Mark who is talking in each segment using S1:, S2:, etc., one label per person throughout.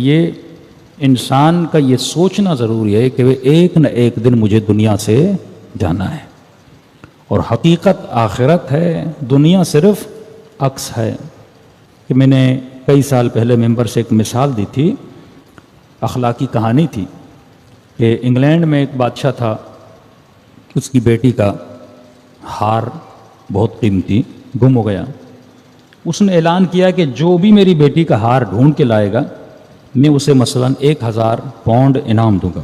S1: یہ انسان کا یہ سوچنا ضروری ہے کہ وہ ایک نہ ایک دن مجھے دنیا سے جانا ہے، اور حقیقت آخرت ہے، دنیا صرف عکس ہے۔ کہ میں نے کئی سال پہلے ممبر سے ایک مثال دی تھی، اخلاقی کہانی تھی کہ انگلینڈ میں ایک بادشاہ تھا، اس کی بیٹی کا ہار بہت قیمتی گم ہو گیا۔ اس نے اعلان کیا کہ جو بھی میری بیٹی کا ہار ڈھونڈ کے لائے گا میں اسے مثلاً 1000 پاؤنڈ انعام دوں گا۔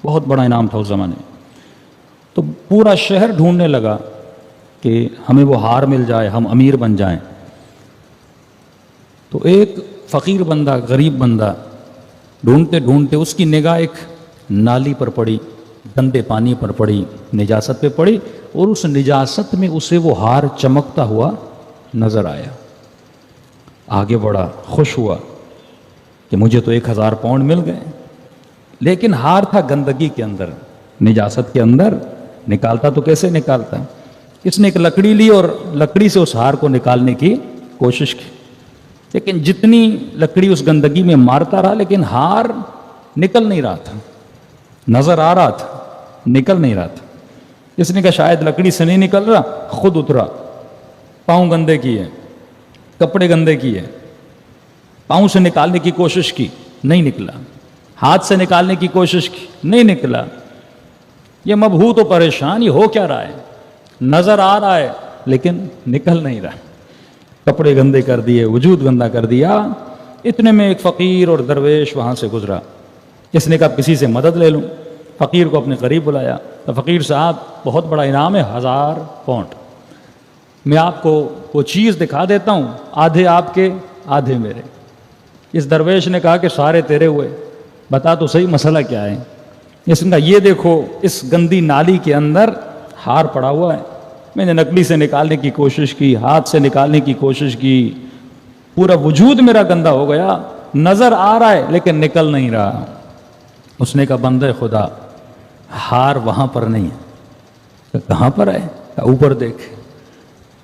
S1: بہت بڑا انعام تھا اس زمانے۔ تو پورا شہر ڈھونڈنے لگا کہ ہمیں وہ ہار مل جائے، ہم امیر بن جائیں۔ تو ایک فقیر بندہ، غریب بندہ ڈھونڈتے ڈھونڈتے اس کی نگاہ ایک نالی پر پڑی، گندے پانی پر پڑی، نجاست پہ پڑی، اور اس نجاست میں اسے وہ ہار چمکتا ہوا نظر آیا۔ آگے بڑھا، خوش ہوا کہ مجھے تو 1000 پاؤنڈ مل گئے، لیکن ہار تھا گندگی کے اندر، نجاست کے اندر۔ نکالتا تو کیسے نکالتا؟ اس نے ایک لکڑی لی اور لکڑی سے اس ہار کو نکالنے کی کوشش کی، لیکن جتنی لکڑی اس گندگی میں مارتا رہا لیکن ہار نکل نہیں رہا تھا، نظر آ رہا تھا، نکل نہیں رہا تھا۔ اس نے کہا شاید لکڑی سے نہیں نکل رہا، خود اترا، پاؤں گندے کیے، کپڑے گندے کیے، پاؤں سے نکالنے کی کوشش کی، نہیں نکلا، ہاتھ سے نکالنے کی کوشش کی، نہیں نکلا۔ یہ مبہوت و پریشان، یہ ہو کیا رہا ہے؟ نظر آ رہا ہے لیکن نکل نہیں رہا۔ کپڑے گندے کر دیے، وجود گندا کر دیا۔ اتنے میں ایک فقیر اور درویش وہاں سے گزرا۔ اس نے کہا کسی سے مدد لے لوں۔ فقیر کو اپنے قریب بلایا تو فقیر صاحب بہت بڑا انعام ہے، 1000 پاؤنڈ۔ میں آپ کو وہ چیز دکھا دیتا ہوں، آدھے آپ کے آدھے میرے۔ اس درویش نے کہا کہ سارے تیرے ہوئے، بتا تو صحیح مسئلہ کیا ہے؟ اس نے کہا یہ دیکھو، اس گندی نالی کے اندر ہار پڑا ہوا ہے، میں نے نکلی سے نکالنے کی کوشش کی، ہاتھ سے نکالنے کی کوشش کی، پورا وجود میرا گندا ہو گیا، نظر آ رہا ہے لیکن نکل نہیں رہا۔ اس نے کہا بندے خدا، ہار وہاں پر نہیں ہے۔ کہاں پر ہے؟ کہا اوپر دیکھ۔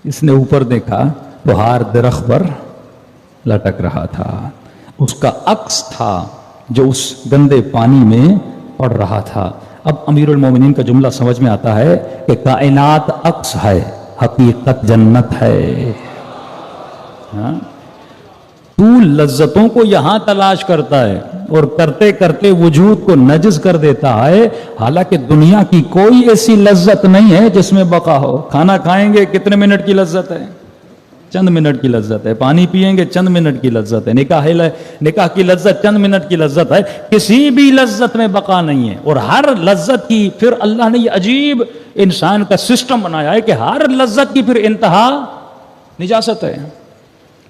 S1: اس نے اوپر دیکھا تو ہار درخت پر لٹک رہا تھا، اس کا عکس تھا جو اس گندے پانی میں پڑ رہا تھا۔ اب امیر المومنین کا جملہ سمجھ میں آتا ہے کہ کائنات عکس ہے، حقیقت جنت ہے۔ ہاں؟ تو لذتوں کو یہاں تلاش کرتا ہے اور کرتے کرتے وجود کو نجس کر دیتا ہے، حالانکہ دنیا کی کوئی ایسی لذت نہیں ہے جس میں بقا ہو۔ کھانا کھائیں گے کتنے منٹ کی لذت ہے؟ چند منٹ کی لذت ہے۔ پانی پیئیں گے چند منٹ کی لذت ہے۔ نکاح کی لذت چند منٹ کی لذت ہے۔ کسی بھی لذت میں بقا نہیں ہے، اور ہر لذت کی پھر اللہ نے یہ عجیب انسان کا سسٹم بنایا ہے کہ ہر لذت کی پھر انتہا نجاست ہے۔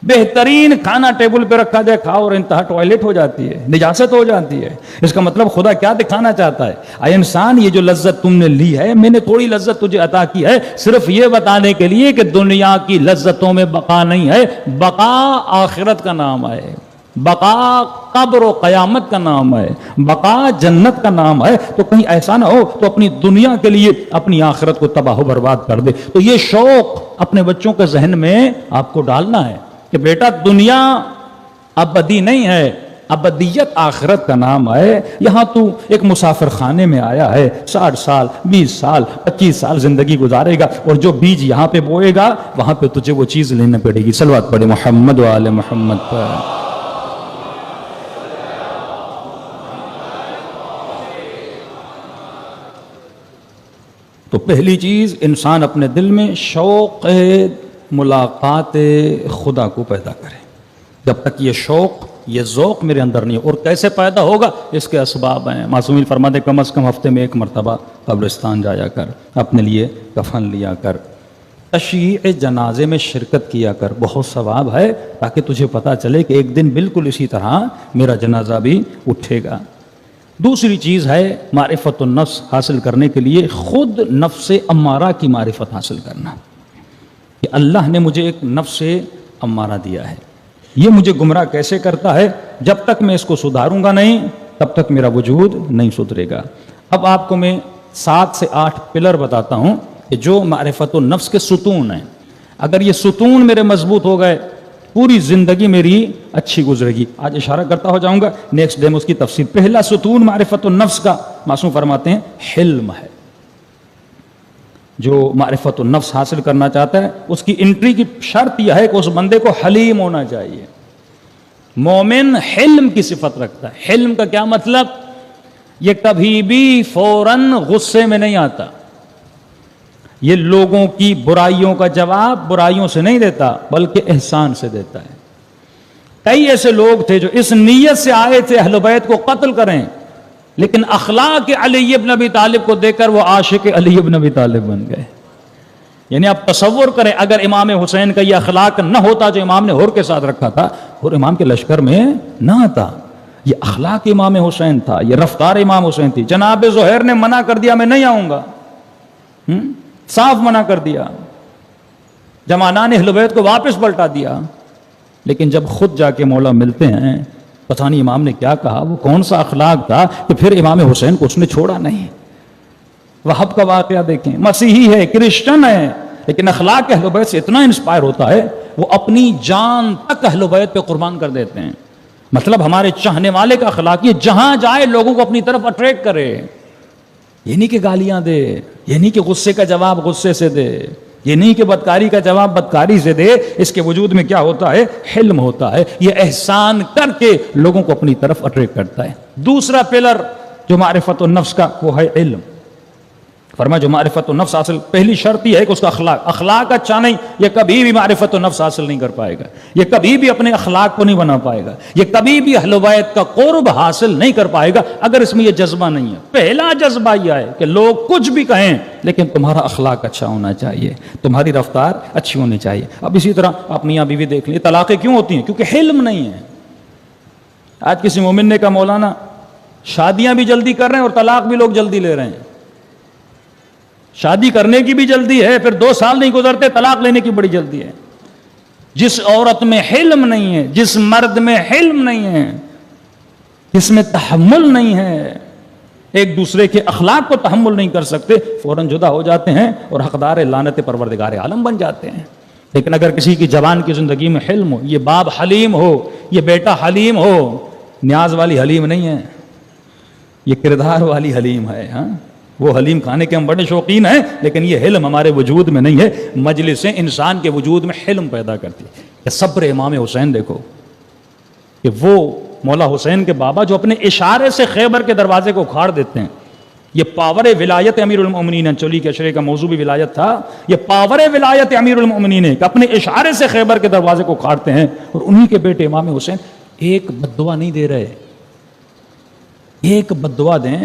S1: بہترین کھانا ٹیبل پہ رکھا جائے، کھاؤ، اور انتہا ٹوائلٹ ہو جاتی ہے، نجاست ہو جاتی ہے۔ اس کا مطلب خدا کیا دکھانا چاہتا ہے؟ اے انسان، یہ جو لذت تم نے لی ہے، میں نے تھوڑی لذت تجھے عطا کی ہے صرف یہ بتانے کے لیے کہ دنیا کی لذتوں میں بقا نہیں ہے۔ بقا آخرت کا نام ہے، بقا قبر و قیامت کا نام ہے، بقا جنت کا نام ہے۔ تو کہیں ایسا نہ ہو تو اپنی دنیا کے لیے اپنی آخرت کو تباہ و برباد کر دے۔ تو یہ شوق اپنے بچوں کے ذہن میں آپ کو ڈالنا ہے کہ بیٹا دنیا ابدی نہیں ہے، ابدیت آخرت کا نام ہے۔ یہاں تو ایک مسافر خانے میں آیا ہے، 60 سال، 20 سال، 25 سال زندگی گزارے گا، اور جو بیج یہاں پہ بوئے گا وہاں پہ تجھے وہ چیز لینا پڑے گی۔ صلوات پڑھے محمد و آل محمد پر۔ تو پہلی چیز، انسان اپنے دل میں شوق ملاقات خدا کو پیدا کرے۔ جب تک یہ شوق، یہ ذوق میرے اندر نہیں ہے، اور کیسے پیدا ہوگا؟ اس کے اسباب ہیں۔ معصومین فرماتے کم از کم ہفتے میں 1 مرتبہ قبرستان جایا کر، اپنے لیے کفن لیا کر، تشییع جنازے میں شرکت کیا کر، بہت ثواب ہے، تاکہ تجھے پتا چلے کہ ایک دن بالکل اسی طرح میرا جنازہ بھی اٹھے گا۔ دوسری چیز ہے معرفت النفس حاصل کرنے کے لیے خود نفس امارہ کی معرفت حاصل کرنا، کہ اللہ نے مجھے ایک نفس امارہ دیا ہے، یہ مجھے گمراہ کیسے کرتا ہے؟ جب تک میں اس کو سدھاروں گا نہیں تب تک میرا وجود نہیں سدھرے گا۔ اب آپ کو میں 7 سے 8 پلر بتاتا ہوں کہ جو معرفت النفس کے ستون ہیں۔ اگر یہ ستون میرے مضبوط ہو گئے پوری زندگی میری اچھی گزرے گی. آج اشارہ کرتا ہو جاؤں گا, نیکسٹ ڈے میں اس کی تفصیل. پہلا ستون معرفت النفس کا معصوم فرماتے ہیں حلم ہے. جو معرفت النفس حاصل کرنا چاہتا ہے اس کی انٹری کی شرط یہ ہے کہ اس بندے کو حلیم ہونا چاہیے. مومن حلم کی صفت رکھتا ہے. حلم کا کیا مطلب؟ یہ کبھی بھی فوراً غصے میں نہیں آتا. یہ لوگوں کی برائیوں کا جواب برائیوں سے نہیں دیتا بلکہ احسان سے دیتا ہے. کئی ایسے لوگ تھے جو اس نیت سے آئے تھے اہل بیت کو قتل کریں, لیکن اخلاق علی ابن ابی طالب کو دیکھ کر وہ عاشق علی ابن ابی طالب بن گئے. یعنی آپ تصور کریں اگر امام حسین کا یہ اخلاق نہ ہوتا جو امام نے ہور کے ساتھ رکھا تھا, اور امام کے لشکر میں نہ آتا. یہ اخلاق امام حسین تھا, یہ رفتار امام حسین تھی. جناب زہیر نے منع کر دیا میں نہیں آؤں گا, صاف منع کر دیا. جمانان اہل بیت کو واپس پلٹا دیا. لیکن جب خود جا کے مولا ملتے ہیں, پتہ نہیں امام نے کیا کہا, وہ کون سا اخلاق تھا کہ پھر امام حسین کو اس نے چھوڑا نہیں. وہب کا واقعہ دیکھیں, مسیحی ہے, کرسچن ہے, لیکن اخلاق اہل بیت سے اتنا انسپائر ہوتا ہے وہ اپنی جان تک اہل بیت پہ قربان کر دیتے ہیں. مطلب ہمارے چاہنے والے کا اخلاق یہ جہاں جائے لوگوں کو اپنی طرف اٹریکٹ کرے. یہ نہیں کہ گالیاں دے, یہ نہیں کہ غصے کا جواب غصے سے دے, یہ نہیں کہ بدکاری کا جواب بدکاری سے دے. اس کے وجود میں کیا ہوتا ہے؟ حلم ہوتا ہے. یہ احسان کر کے لوگوں کو اپنی طرف اٹریکٹ کرتا ہے. دوسرا پلر جو معرفت النفس کا وہ ہے علم. فرمایا جو معرفت النفس حاصل, پہلی شرط یہ ہے کہ اس کا اخلاق اچھا نہیں, یہ کبھی بھی معرفت النفس حاصل نہیں کر پائے گا. یہ کبھی بھی اپنے اخلاق کو نہیں بنا پائے گا. یہ کبھی بھی اہل بیت کا قرب حاصل نہیں کر پائے گا اگر اس میں یہ جذبہ نہیں ہے. پہلا جذبہ یہ ہے کہ لوگ کچھ بھی کہیں لیکن تمہارا اخلاق اچھا ہونا چاہیے, تمہاری رفتار اچھی ہونی چاہیے. اب اسی طرح آپ میاں بیوی دیکھ لیں, طلاقیں کیوں ہوتی ہیں؟ کیونکہ حلم نہیں ہے. آج کسی مومن نے کہا مولانا شادیاں بھی جلدی کر رہے ہیں اور طلاق بھی لوگ جلدی لے رہے ہیں. شادی کرنے کی بھی جلدی ہے, پھر 2 سال نہیں گزرتے طلاق لینے کی بڑی جلدی ہے. جس عورت میں حلم نہیں ہے, جس مرد میں حلم نہیں ہے, جس میں تحمل نہیں ہے, ایک دوسرے کے اخلاق کو تحمل نہیں کر سکتے, فوراً جدا ہو جاتے ہیں اور حقدار لعنت پروردگار عالم بن جاتے ہیں. لیکن اگر کسی کی جوان کی زندگی میں حلم ہو, یہ باپ حلیم ہو, یہ بیٹا حلیم ہو, نیاز والی حلیم نہیں ہے, یہ کردار والی حلیم ہے. ہاں وہ حلیم کھانے کے ہم بڑے شوقین ہیں, لیکن یہ حلم ہمارے وجود میں نہیں ہے. مجلسیں انسان کے وجود میں حلم پیدا کرتی ہے. کہ صبر امام حسین دیکھو, کہ وہ مولا حسین کے بابا جو اپنے اشارے سے خیبر کے دروازے کو اکھاڑ دیتے ہیں. یہ پاور ولایت امیر المؤمنین, چولی کے اشرے کا موضوع بھی ولایت تھا. یہ پاور ولایت امیر المؤمنین ہے کہ اپنے اشارے سے خیبر کے دروازے کو اکھاڑتے ہیں, اور انہی کے بیٹے امام حسین ایک بددعا نہیں دے رہے. ایک بددعا دیں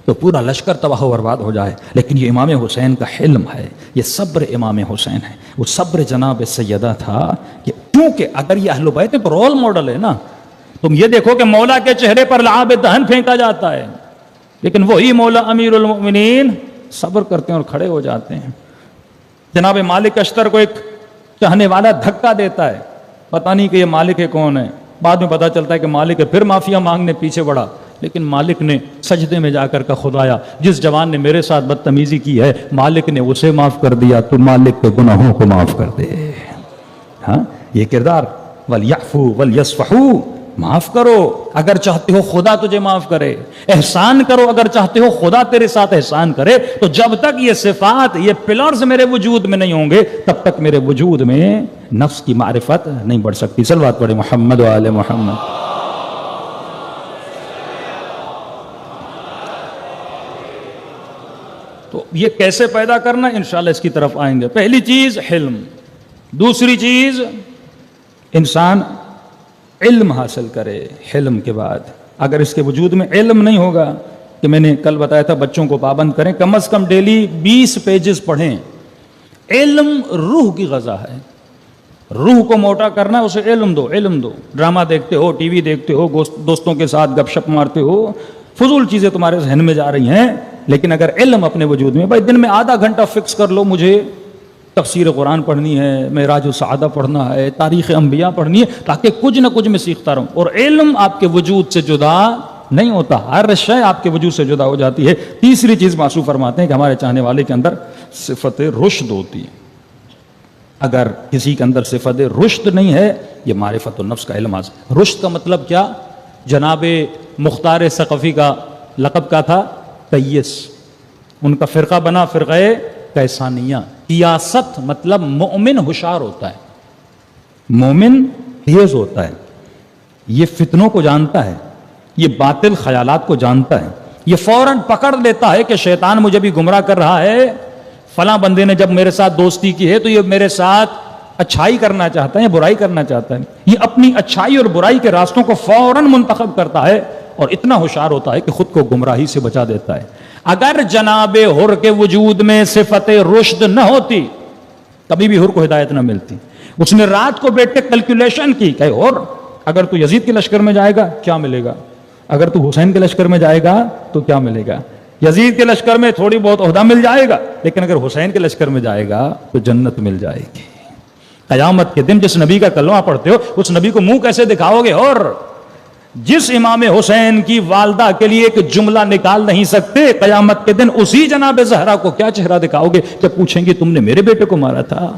S1: تو پورا لشکر تباہ و برباد ہو جائے. لیکن یہ امام حسین کا حلم ہے, یہ صبر امام حسین ہے. وہ صبر جناب سیدہ تھا کہ کیونکہ اگر یہ اہل بیت ایک رول ماڈل ہے نا, تم یہ دیکھو کہ مولا کے چہرے پر لعاب دہن پھینکا جاتا ہے, لیکن وہی مولا امیر المؤمنین صبر کرتے ہیں اور کھڑے ہو جاتے ہیں. جناب مالک اشتر کو ایک چاہنے والا دھکا دیتا ہے, پتہ نہیں کہ یہ مالک ہے کون ہے. بعد میں پتہ چلتا ہے کہ مالک ہے, پھر معافیا مانگنے پیچھے بڑھا. لیکن مالک نے سجدے میں جا کر کہا خدایا جس جوان نے میرے ساتھ بدتمیزی کی ہے مالک نے اسے معاف کر دیا, تو مالک کے گناہوں کو معاف کر دے. ہاں یہ کردار, وَلْيَعْفُوا وَلْيَصْفَحُوا, معاف کرو اگر چاہتے ہو خدا تجھے معاف کرے, احسان کرو اگر چاہتے ہو خدا تیرے ساتھ احسان کرے. تو جب تک یہ صفات, یہ پلرز میرے وجود میں نہیں ہوں گے تب تک میرے وجود میں نفس کی معرفت نہیں بڑھ سکتی. صلوات پڑھیں محمد و آل محمد. تو یہ کیسے پیدا کرنا, انشاءاللہ اس کی طرف آئیں گے. پہلی چیز حلم, دوسری چیز انسان علم حاصل کرے. حلم کے بعد اگر اس کے وجود میں علم نہیں ہوگا, کہ میں نے کل بتایا تھا بچوں کو پابند کریں, کم از کم ڈیلی 20 پیجز پڑھیں. علم روح کی غذا ہے. روح کو موٹا کرنا, اسے علم دو, علم دو. ڈرامہ دیکھتے ہو, ٹی وی دیکھتے ہو, دوستوں کے ساتھ گپ شپ مارتے ہو, فضول چیزیں تمہارے ذہن میں جا رہی ہیں. لیکن اگر علم اپنے وجود میں, بھائی دن میں آدھا گھنٹہ فکس کر لو, مجھے تفسیر قرآن پڑھنی ہے, معراج السعادہ پڑھنا ہے, تاریخ انبیاء پڑھنی ہے, تاکہ کچھ نہ کچھ میں سیکھتا رہوں. اور علم آپ کے وجود سے جدا نہیں ہوتا, ہر شے آپ کے وجود سے جدا ہو جاتی ہے. تیسری چیز معصوم فرماتے ہیں کہ ہمارے چاہنے والے کے اندر صفت رشد ہوتی ہے. اگر کسی کے اندر صفت رشد نہیں ہے، یہ معرفت النفس کا علم حاصل۔ رشد کا مطلب کیا؟ جناب مختار ثقفی کا لقب کا تھا قیس، ان کا فرقہ بنا فرقہ کیسانیہ۔ قیاست مطلب مومن ہوشیار ہوتا ہے، مومن تیز ہوتا ہے، یہ فتنوں کو جانتا ہے، یہ باطل خیالات کو جانتا ہے، یہ فوراً پکڑ لیتا ہے کہ شیطان مجھے بھی گمراہ کر رہا ہے، فلاں بندے نے جب میرے ساتھ دوستی کی ہے تو یہ میرے ساتھ اچھائی کرنا چاہتا ہے یا برائی کرنا چاہتا ہے۔ یہ اپنی اچھائی اور برائی کے راستوں کو فوراً منتخب کرتا ہے اور اتنا ہوشیار ہوتا ہے کہ خود کو گمراہی سے بچا دیتا ہے۔ اگر جناب حر کے وجود میں صفت رشد نہ ہوتی، کبھی بھی حر کو ہدایت نہ ملتی۔ اس نے رات کو بیٹھ کے کیلکولیشن کی کہ حر اگر تو یزید کے لشکر میں جائے گا کیا ملے گا، اگر تو حسین کے لشکر میں جائے گا تو کیا ملے گا۔ یزید کے لشکر میں تھوڑی بہت عہدہ مل جائے گا، لیکن اگر حسین کے لشکر میں جائے گا تو جنت مل جائے گی۔ قیامت کے دن جس نبی کا کلمہ پڑھتے ہو اس نبی کو منہ کیسے دکھاؤ گے؟ اور جس امام حسین کی والدہ کے لیے ایک جملہ نکال نہیں سکتے، قیامت کے دن اسی جناب زہرا کو کیا چہرہ دکھاؤ گے جب پوچھیں گے تم نے میرے بیٹے کو مارا تھا؟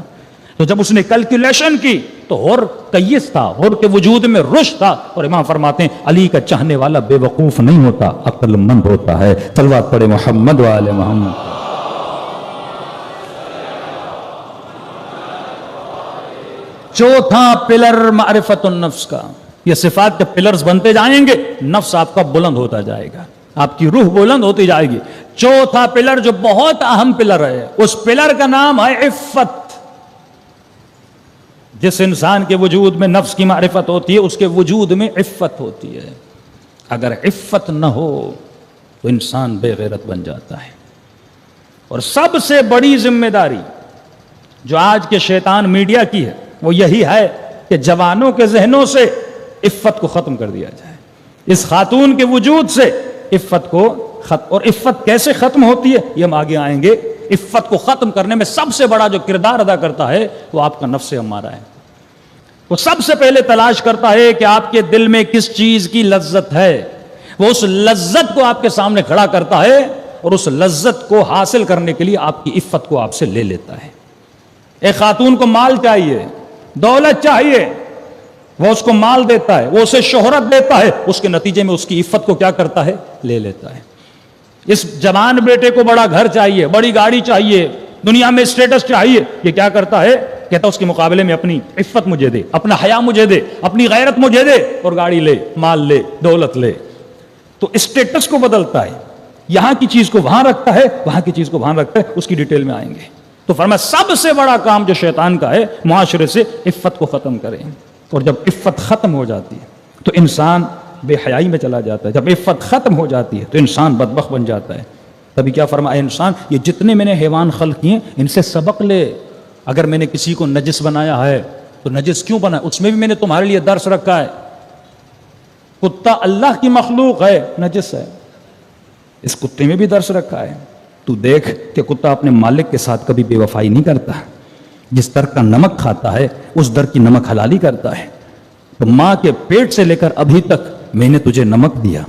S1: تو جب اس نے کیلکولیشن کی تو حر قیس تھا، حر کے وجود میں رشد تھا، اور امام فرماتے ہیں علی کا چاہنے والا بے وقوف نہیں ہوتا، عقل مند ہوتا ہے۔ صلوات پڑھے محمد و آل محمد۔ چوتھا پلر معرفت النفس کا، یہ صفات کے پلرز بنتے جائیں گے، نفس آپ کا بلند ہوتا جائے گا، آپ کی روح بلند ہوتی جائے گی۔ چوتھا پلر جو بہت اہم پلر ہے، اس پلر کا نام ہے عفت۔ جس انسان کے وجود میں نفس کی معرفت ہوتی ہے اس کے وجود میں عفت ہوتی ہے۔ اگر عفت نہ ہو تو انسان بے غیرت بن جاتا ہے۔ اور سب سے بڑی ذمہ داری جو آج کے شیطان میڈیا کی ہے وہ یہی ہے کہ جوانوں کے ذہنوں سے عفت کو ختم کر دیا جائے، اس خاتون کے وجود سے عفت کو ختم۔ اور عفت کیسے ختم ہوتی ہے یہ ہم آگے آئیں گے۔ عفت کو ختم کرنے میں سب سے بڑا جو کردار ادا کرتا ہے وہ آپ کا نفس امارہ ہے۔ وہ سب سے پہلے تلاش کرتا ہے کہ آپ کے دل میں کس چیز کی لذت ہے، وہ اس لذت کو آپ کے سامنے کھڑا کرتا ہے اور اس لذت کو حاصل کرنے کے لیے آپ کی عفت کو آپ سے لے لیتا ہے۔ ایک خاتون کو مال چاہیے، دولت چاہیے، وہ اس کو مال دیتا ہے، وہ اسے شہرت دیتا ہے، اس کے نتیجے میں اس کی عفت کو کیا کرتا ہے؟ لے لیتا ہے۔ اس جوان بیٹے کو بڑا گھر چاہیے، بڑی گاڑی چاہیے، دنیا میں اسٹیٹس چاہیے، یہ کیا کرتا ہے؟ کہتا اس کے مقابلے میں اپنی عفت مجھے دے، اپنا حیا مجھے دے، اپنی غیرت مجھے دے، اور گاڑی لے، مال لے، دولت لے۔ تو اسٹیٹس کو بدلتا ہے، یہاں کی چیز کو وہاں رکھتا ہے، وہاں کی چیز کو وہاں رکھتا ہے، اس کی ڈیٹیل میں آئیں گے۔ تو فرمایا سب سے بڑا کام جو شیطان کا ہے معاشرے سے عفت کو ختم کریں۔ اور جب عفت ختم ہو جاتی ہے تو انسان بے حیائی میں چلا جاتا ہے، جب عفت ختم ہو جاتی ہے تو انسان بدبخت بن جاتا ہے۔ تبھی کیا فرمایا انسان یہ جتنے میں نے حیوان خلق کیے ان سے سبق لے۔ اگر میں نے کسی کو نجس بنایا ہے تو نجس کیوں بنا، اس میں بھی میں نے تمہارے لیے درس رکھا ہے۔ کتا اللہ کی مخلوق ہے، نجس ہے، اس کتے میں بھی درس رکھا ہے۔ تو دیکھ کہ کتا اپنے مالک کے ساتھ کبھی بے وفائی نہیں کرتا، جس در کا نمک کھاتا ہے اس در کی نمک حلالی کرتا ہے۔ تو ماں کے پیٹ سے لے کر ابھی تک میں نے تجھے نمک دیا،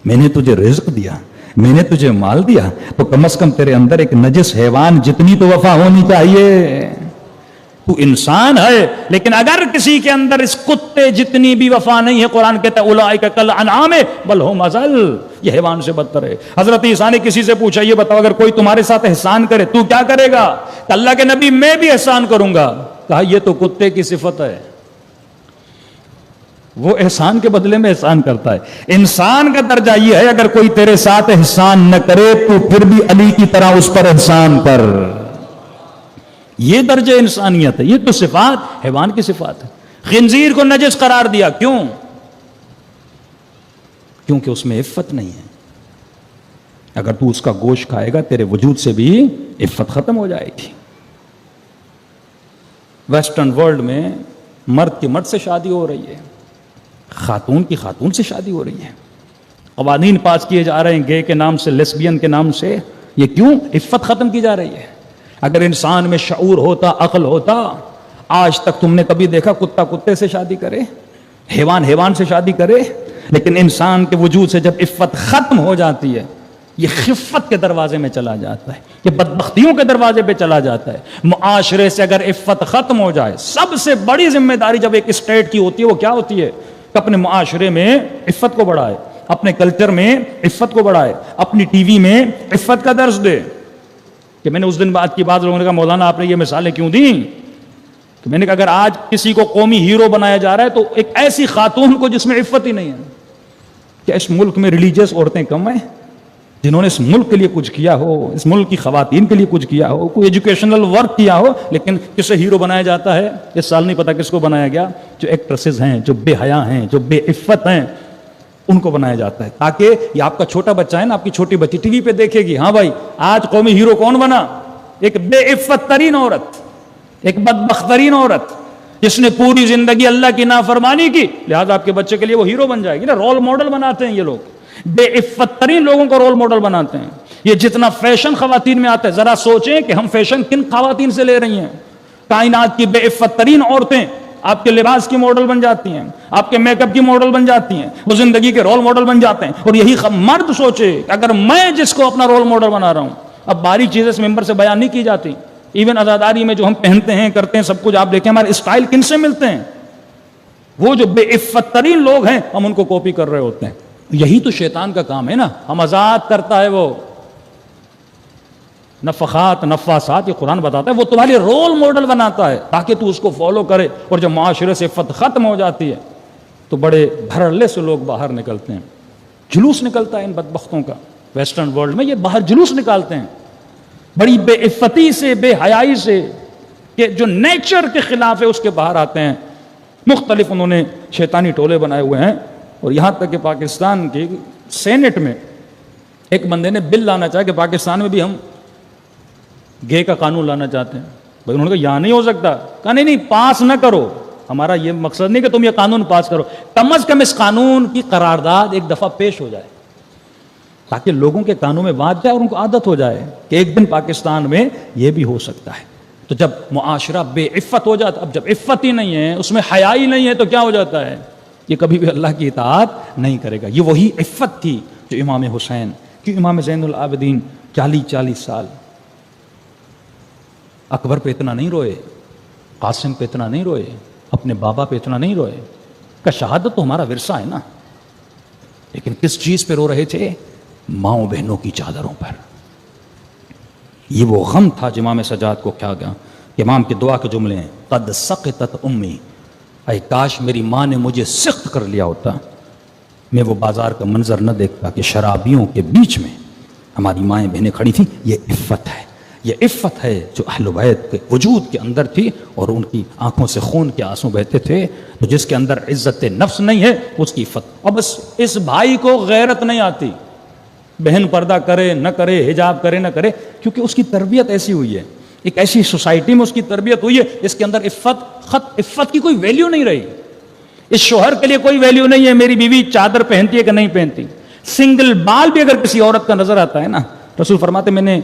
S1: میں نے تجھے رزق دیا، میں نے تجھے مال دیا، تو کم از کم تیرے اندر ایک نجس حیوان جتنی تو وفا ہونی چاہیے۔ تو انسان ہے، لیکن اگر کسی کے اندر اس کتے جتنی بھی وفا نہیں ہے، قرآن کہتا ہے اولئک کالانعام بل ہم اضل، یہ حیوان سے بدتر ہے۔ حضرت عیسیٰ نے کسی سے پوچھا یہ بتاؤ اگر کوئی تمہارے ساتھ احسان کرے تو کیا کرے گا؟ کہ اللہ کے نبی میں بھی احسان کروں گا۔ کہا یہ تو کتے کی صفت ہے، وہ احسان کے بدلے میں احسان کرتا ہے۔ انسان کا درجہ یہ ہے اگر کوئی تیرے ساتھ احسان نہ کرے تو پھر بھی علی کی طرح اس پر احسان کر۔ یہ درجہ انسانیت ہے، یہ تو صفات حیوان کی صفات ہے۔ خنزیر کو نجس قرار دیا، کیوں؟ کیونکہ اس میں عفت نہیں ہے۔ اگر تو اس کا گوشت کھائے گا تیرے وجود سے بھی عفت ختم ہو جائے گی۔ ویسٹرن ورلڈ میں مرد کی مرد سے شادی ہو رہی ہے، خاتون کی خاتون سے شادی ہو رہی ہے، قوانین پاس کیے جا رہے ہیں گے کے نام سے، لیسبین کے نام سے۔ یہ کیوں؟ عفت ختم کی جا رہی ہے۔ اگر انسان میں شعور ہوتا، عقل ہوتا، آج تک تم نے کبھی دیکھا کتا کتے سے شادی کرے، حیوان حیوان سے شادی کرے؟ لیکن انسان کے وجود سے جب عفت ختم ہو جاتی ہے، یہ خفت کے دروازے میں چلا جاتا ہے، یہ بدبختیوں کے دروازے پہ چلا جاتا ہے۔ معاشرے سے اگر عفت ختم ہو جائے، سب سے بڑی ذمہ داری جب ایک اسٹیٹ کی ہوتی ہے وہ کیا ہوتی ہے کہ اپنے معاشرے میں عفت کو بڑھائے، اپنے کلچر میں عفت کو بڑھائے، اپنی ٹی وی میں عفت کا درس دے۔ کہ میں نے اس دن بعد کی بات، لوگوں نے کہا مولانا آپ نے یہ مثالیں کیوں دیں؟ کہ میں نے کہا اگر آج کسی کو قومی ہیرو بنایا جا رہا ہے تو ایک ایسی خاتون کو جس میں عفت ہی نہیں ہے۔ کیا اس ملک میں ریلیجیس عورتیں کم ہیں جنہوں نے اس ملک کے لیے کچھ کیا ہو، اس ملک کی خواتین کے لیے کچھ کیا ہو، کوئی ایجوکیشنل ورک کیا ہو، لیکن کسے ہیرو بنایا جاتا ہے؟ اس سال نہیں پتا کس کو بنایا گیا، جو ایکٹریسز ہیں، جو بے حیا ہیں، جو بے عفت ہیں، ان کو بنایا جاتا ہے تاکہ یہ آپ کا چھوٹا بچہ ہے نا، آپ کی چھوٹی بچی ٹی وی پہ دیکھے گی، ہاں بھائی آج قومی ہیرو کون بنا؟ ایک بے عفت ترین عورت، ایک بدبخت ترین عورت جس نے پوری زندگی اللہ کی نافرمانی کی، لہذا آپ کے بچے کے لیے وہ ہیرو بن جائے گی نا۔ رول ماڈل بناتے ہیں یہ لوگ، بے عفت ترین لوگوں کو رول ماڈل بناتے ہیں۔ یہ جتنا فیشن خواتین میں آتا ہے، ذرا سوچیں کہ ہم فیشن کن خواتین سے لے رہی ہیں۔ کائنات کی بے عفت ترین عورتیں آپ کے لباس کی ماڈل بن جاتی ہیں، آپ کے میک اپ کی ماڈل بن جاتی ہیں، وہ زندگی کے رول ماڈل بن جاتے ہیں۔ اور یہی مرد سوچے کہ اگر میں جس کو اپنا رول ماڈل بنا رہا ہوں، اب باریک چیزیں اس ممبر سے بیان نہیں کی جاتی، ایون عزاداری میں جو ہم پہنتے ہیں کرتے ہیں سب کچھ آپ دیکھیں ہمارے اسٹائل کن سے ملتے ہیں؟ وہ جو بے عفت ترین لوگ ہیں ہم ان کو کاپی کر رہے ہوتے ہیں۔ یہی تو شیطان کا کام ہے نا، ہم آزاد کرتا ہے وہ نفخات نفاسات، یہ قرآن بتاتا ہے، وہ تمہارے رول ماڈل بناتا ہے تاکہ تو اس کو فالو کرے۔ اور جب معاشرے سے عفت ختم ہو جاتی ہے تو بڑے بھرلے سے لوگ باہر نکلتے ہیں، جلوس نکلتا ہے ان بدبختوں کا۔ ویسٹرن ورلڈ میں یہ باہر جلوس نکالتے ہیں بڑی بے عفتی سے، بے حیائی سے، کہ جو نیچر کے خلاف ہے اس کے باہر آتے ہیں۔ مختلف انہوں نے شیطانی ٹولے بنائے ہوئے ہیں، اور یہاں تک کہ پاکستان کی سینٹ میں ایک بندے نے بل لانا چاہا کہ پاکستان میں بھی ہم گے کا قانون لانا چاہتے ہیں۔ بھائی انہوں نے کہا یہاں نہیں ہو سکتا، کہا نہیں پاس نہ کرو، ہمارا یہ مقصد نہیں کہ تم یہ قانون پاس کرو، کم از کم اس قانون کی قرارداد ایک دفعہ پیش ہو جائے تاکہ لوگوں کے کانوں میں بات جائے اور ان کو عادت ہو جائے کہ ایک دن پاکستان میں یہ بھی ہو سکتا ہے۔ تو جب معاشرہ بے عفت ہو جاتا، اب جب عفت ہی نہیں ہے، اس میں حیا ہی نہیں ہے، تو کیا ہو جاتا ہے؟ یہ کبھی بھی اللہ کی اطاعت نہیں کرے گا۔ یہ وہی عفت تھی جو امام حسین کہ امام زین العابدین 40 سال اکبر پہ اتنا نہیں روئے، قاسم پہ اتنا نہیں روئے، اپنے بابا پہ اتنا نہیں روئے، کہ شہادت تو ہمارا ورثہ ہے نا، لیکن کس چیز پہ رو رہے تھے؟ ماؤں بہنوں کی چادروں پر۔ یہ وہ غم تھا جو امام سجاد کو کیا گیا کہ امام کی دعا کے جملے ہیں، قد سقطت امی، اے کاش میری ماں نے مجھے سخت کر لیا ہوتا، میں وہ بازار کا منظر نہ دیکھتا کہ شرابیوں کے بیچ میں ہماری مائیں بہنیں کھڑی تھیں۔ یہ عفت ہے، یہ عفت ہے جو اہل بیت کے وجود کے اندر تھی، اور ان کی آنکھوں سے خون کے آنسو بہتے تھے۔ تو جس کے اندر عزت نفس نہیں ہے اس کی عفت۔ اور بس اس بھائی کو غیرت نہیں آتی، بہن پردہ کرے نہ کرے، حجاب کرے نہ کرے، کیونکہ اس کی تربیت ایسی ہوئی ہے، ایک ایسی سوسائٹی میں اس کی تربیت ہوئی ہے اس کے اندر عفت کی کوئی ویلیو نہیں رہی۔ اس شوہر کے لیے کوئی ویلیو نہیں ہے میری بیوی چادر پہنتی ہے کہ نہیں پہنتی۔ سنگل بال بھی اگر کسی عورت کا نظر آتا ہے نا، رسول فرماتے میں نے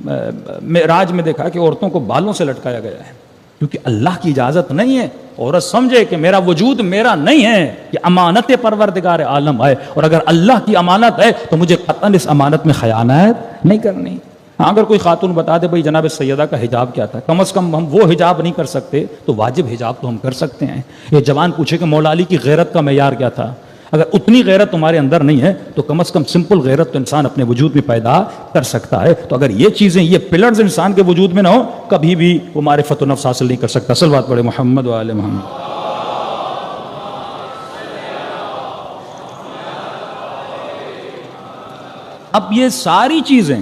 S1: معراج میں دیکھا کہ عورتوں کو بالوں سے لٹکایا گیا ہے، کیونکہ اللہ کی اجازت نہیں ہے عورت سمجھے کہ میرا وجود میرا نہیں ہے، یہ امانت پروردگار عالم ہے، اور اگر اللہ کی امانت ہے تو مجھے قطعاً اس امانت میں خیانت نہیں کرنی۔ اگر کوئی خاتون بتا دے بھائی جناب سیدہ کا حجاب کیا تھا، کم از کم ہم وہ حجاب نہیں کر سکتے تو واجب حجاب تو ہم کر سکتے ہیں۔ یہ جوان پوچھے کہ مولا علی کی غیرت کا معیار کیا تھا، اگر اتنی غیرت تمہارے اندر نہیں ہے تو کم از کم سمپل غیرت تو انسان اپنے وجود میں پیدا کر سکتا ہے۔ تو اگر یہ چیزیں، یہ پلرز انسان کے وجود میں نہ ہو، کبھی بھی وہ معرفت و نفس حاصل نہیں کر سکتا۔ صلوات پڑھے محمد و آل محمد۔ اب یہ ساری چیزیں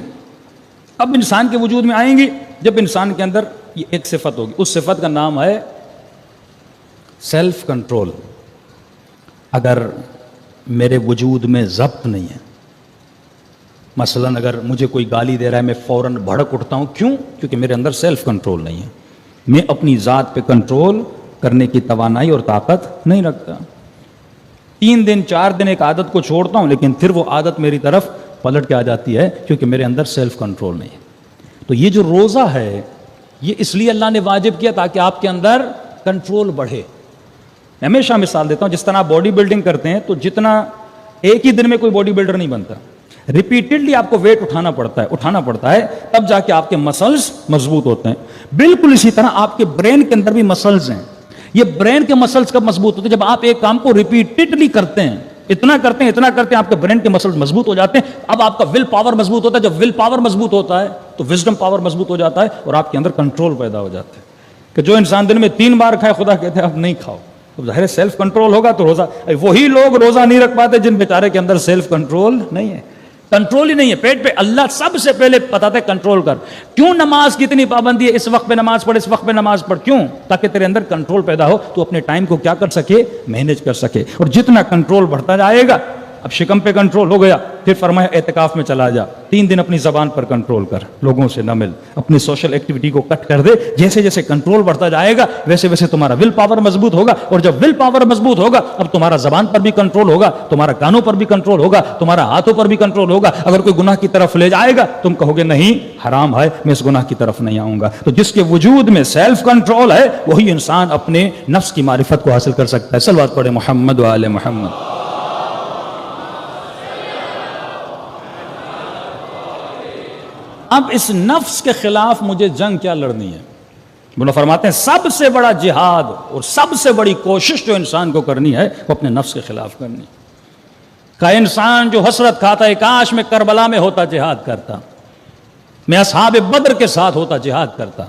S1: اب انسان کے وجود میں آئیں گی جب انسان کے اندر یہ ایک صفت ہوگی، اس صفت کا نام ہے سیلف کنٹرول۔ اگر میرے وجود میں ضبط نہیں ہے، مثلا اگر مجھے کوئی گالی دے رہا ہے میں فوراً بھڑک اٹھتا ہوں، کیوں؟ کیونکہ میرے اندر سیلف کنٹرول نہیں ہے، میں اپنی ذات پہ کنٹرول کرنے کی توانائی اور طاقت نہیں رکھتا۔ 3 دن 4 دن ایک عادت کو چھوڑتا ہوں لیکن پھر وہ عادت میری طرف پلٹ کے آ جاتی ہے کیونکہ میرے اندر سیلف کنٹرول نہیں ہے۔ تو یہ جو روزہ ہے یہ اس لیے اللہ نے واجب کیا تاکہ آپ کے اندر کنٹرول بڑھے۔ میں ہمیشہ مثال دیتا ہوں، جس طرح آپ باڈی بلڈنگ کرتے ہیں تو جتنا ایک ہی دن میں کوئی باڈی بلڈر نہیں بنتا، ریپیٹڈلی آپ کو ویٹ اٹھانا پڑتا ہے تب جا کے آپ کے مسلز مضبوط ہوتے ہیں. بالکل اسی طرح آپ کے برین کے اندر بھی مسلز ہیں. یہ برین کے مسلز کب مضبوط ہوتے ہیں؟ جب آپ ایک کام کو ریپیٹڈلی کرتے ہیں, اتنا کرتے ہیں آپ کے برین کے مسلز مضبوط ہو جاتے ہیں. اب آپ کا ول پاور مضبوط ہوتا ہے. جب ول پاور مضبوط ہوتا ہے تو وزڈم پاور مضبوط ہو جاتا ہے اور آپ کے اندر کنٹرول پیدا ہو جاتا ہے. کہ جو انسان دن میں 3 بار کھائے, خدا کہتے ہیں اب نہیں کھاؤ. اب ظاہر سیلف کنٹرول ہوگا تو روزہ, وہی لوگ روزہ نہیں رکھ پاتے جن بیچارے کے اندر سیلف کنٹرول نہیں ہے, کنٹرول ہی نہیں ہے. پیٹ پہ اللہ سب سے پہلے بتاتا ہے کنٹرول کر. کیوں نماز کی اتنی پابندی ہے؟ اس وقت پہ نماز پڑھ, اس وقت پہ نماز پڑھ. کیوں؟ تاکہ تیرے اندر کنٹرول پیدا ہو, تو اپنے ٹائم کو کیا کر سکے, مینیج کر سکے. اور جتنا کنٹرول بڑھتا جائے گا, اب شکم پہ کنٹرول ہو گیا, پھر فرمایا اعتکاف میں چلا جا, 3 دن اپنی زبان پر کنٹرول کر, لوگوں سے نہ مل, اپنی سوشل ایکٹیویٹی کو کٹ کر دے. جیسے جیسے کنٹرول بڑھتا جائے گا ویسے ویسے تمہارا ول پاور مضبوط ہوگا. اور جب ول پاور مضبوط ہوگا, اب تمہارا زبان پر بھی کنٹرول ہوگا, تمہارا کانوں پر بھی کنٹرول ہوگا, تمہارا ہاتھوں پر بھی کنٹرول ہوگا. اگر کوئی گناہ کی طرف لے جائے گا, تم کہو گے نہیں حرام ہے, میں اس گناہ کی طرف نہیں آؤں گا. تو جس کے وجود میں سیلف کنٹرول ہے, وہی انسان اپنے نفس کی معرفت کو حاصل کر سکتا ہے. صلوات پڑھے محمد و آل محمد. اب اس نفس کے خلاف مجھے جنگ کیا لڑنی ہے؟ مولا فرماتے ہیں سب سے بڑا جہاد اور سب سے بڑی کوشش جو انسان کو کرنی ہے وہ اپنے نفس کے خلاف کرنی. کا انسان جو حسرت کھاتا ہے, کاش میں کربلا میں ہوتا جہاد کرتا, میں اصحاب بدر کے ساتھ ہوتا جہاد کرتا,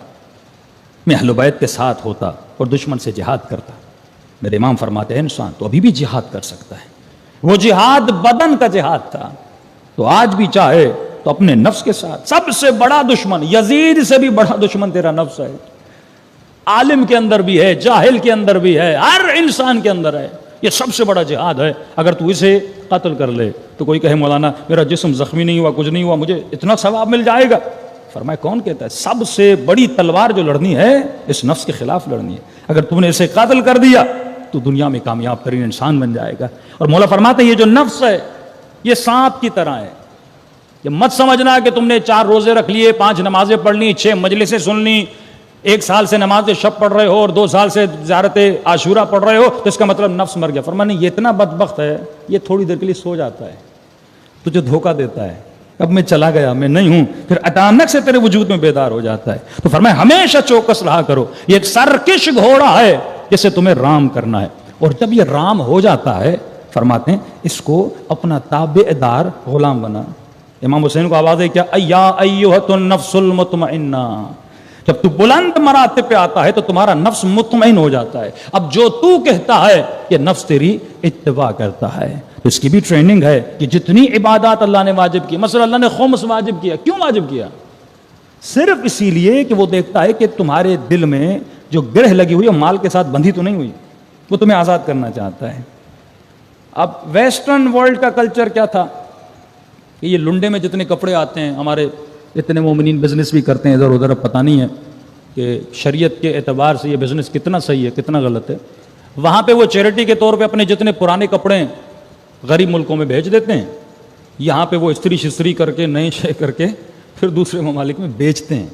S1: میں اہل بیت کے ساتھ ہوتا اور دشمن سے جہاد کرتا. میرے امام فرماتے ہیں انسان تو ابھی بھی جہاد کر سکتا ہے. وہ جہاد بدن کا جہاد تھا, تو آج بھی چاہے تو اپنے نفس کے ساتھ. سب سے بڑا دشمن, یزید سے بھی بڑا دشمن تیرا نفس ہے. عالم کے اندر بھی ہے, جاہل کے اندر بھی ہے, ہر انسان کے اندر ہے. یہ سب سے بڑا جہاد ہے. اگر تو اسے قتل کر لے تو کوئی کہے مولانا میرا جسم زخمی نہیں ہوا, کچھ نہیں ہوا, مجھے اتنا ثواب مل جائے گا. فرمایا کون کہتا ہے؟ سب سے بڑی تلوار جو لڑنی ہے اس نفس کے خلاف لڑنی ہے. اگر تم نے اسے قتل کر دیا تو دنیا میں کامیاب ترین انسان بن جائے گا. اور مولا فرماتے ہیں یہ جو نفس ہے یہ سانپ کی طرح ہے. یہ مت سمجھنا کہ تم نے 4 روزے رکھ لیے, 5 نمازیں پڑھ لی, 6 مجلسیں سن لی, 1 سال سے نماز شب پڑھ رہے ہو اور 2 سال سے زیارت عاشورہ پڑھ رہے ہو تو اس کا مطلب نفس مر گیا. فرمایا نہیں, یہ اتنا بدبخت ہے, یہ تھوڑی دیر کے لیے سو جاتا ہے, تجھے دھوکہ دیتا ہے, اب میں چلا گیا, میں نہیں ہوں, پھر اچانک سے تیرے وجود میں بیدار ہو جاتا ہے. تو فرمایا ہمیشہ چوکس رہا کرو. یہ ایک سرکش گھوڑا ہے جسے تمہیں رام کرنا ہے. اور جب یہ رام ہو جاتا ہے, فرماتے ہیں اس کو اپنا تابع دار غلام بنا. امام حسین کو آواز ہے کیا, یا ایھۃ النفس المطمئنہ. جب تو بلند مراتب پہ آتا ہے تو تمہارا نفس مطمئن ہو جاتا ہے. اب جو تو کہتا ہے یہ نفس تیری اتباع کرتا ہے. اس کی بھی ٹریننگ ہے کہ جتنی عبادات اللہ نے واجب کی, مثلا اللہ نے خمس واجب کیا, کیوں واجب کیا؟ صرف اسی لیے کہ وہ دیکھتا ہے کہ تمہارے دل میں جو گرہ لگی ہوئی ہے مال کے ساتھ بندھی تو نہیں ہوئی, وہ تمہیں آزاد کرنا چاہتا ہے. اب ویسٹرن ورلڈ کا کلچر کیا تھا کہ یہ لنڈے میں جتنے کپڑے آتے ہیں, ہمارے اتنے مومنین بزنس بھی کرتے ہیں ادھر ادھر, اب پتہ نہیں ہے کہ شریعت کے اعتبار سے یہ بزنس کتنا صحیح ہے کتنا غلط ہے. وہاں پہ وہ چیریٹی کے طور پہ اپنے جتنے پرانے کپڑے غریب ملکوں میں بھیج دیتے ہیں, یہاں پہ وہ استری شستری کر کے نئے شے کر کے پھر دوسرے ممالک میں بیچتے ہیں.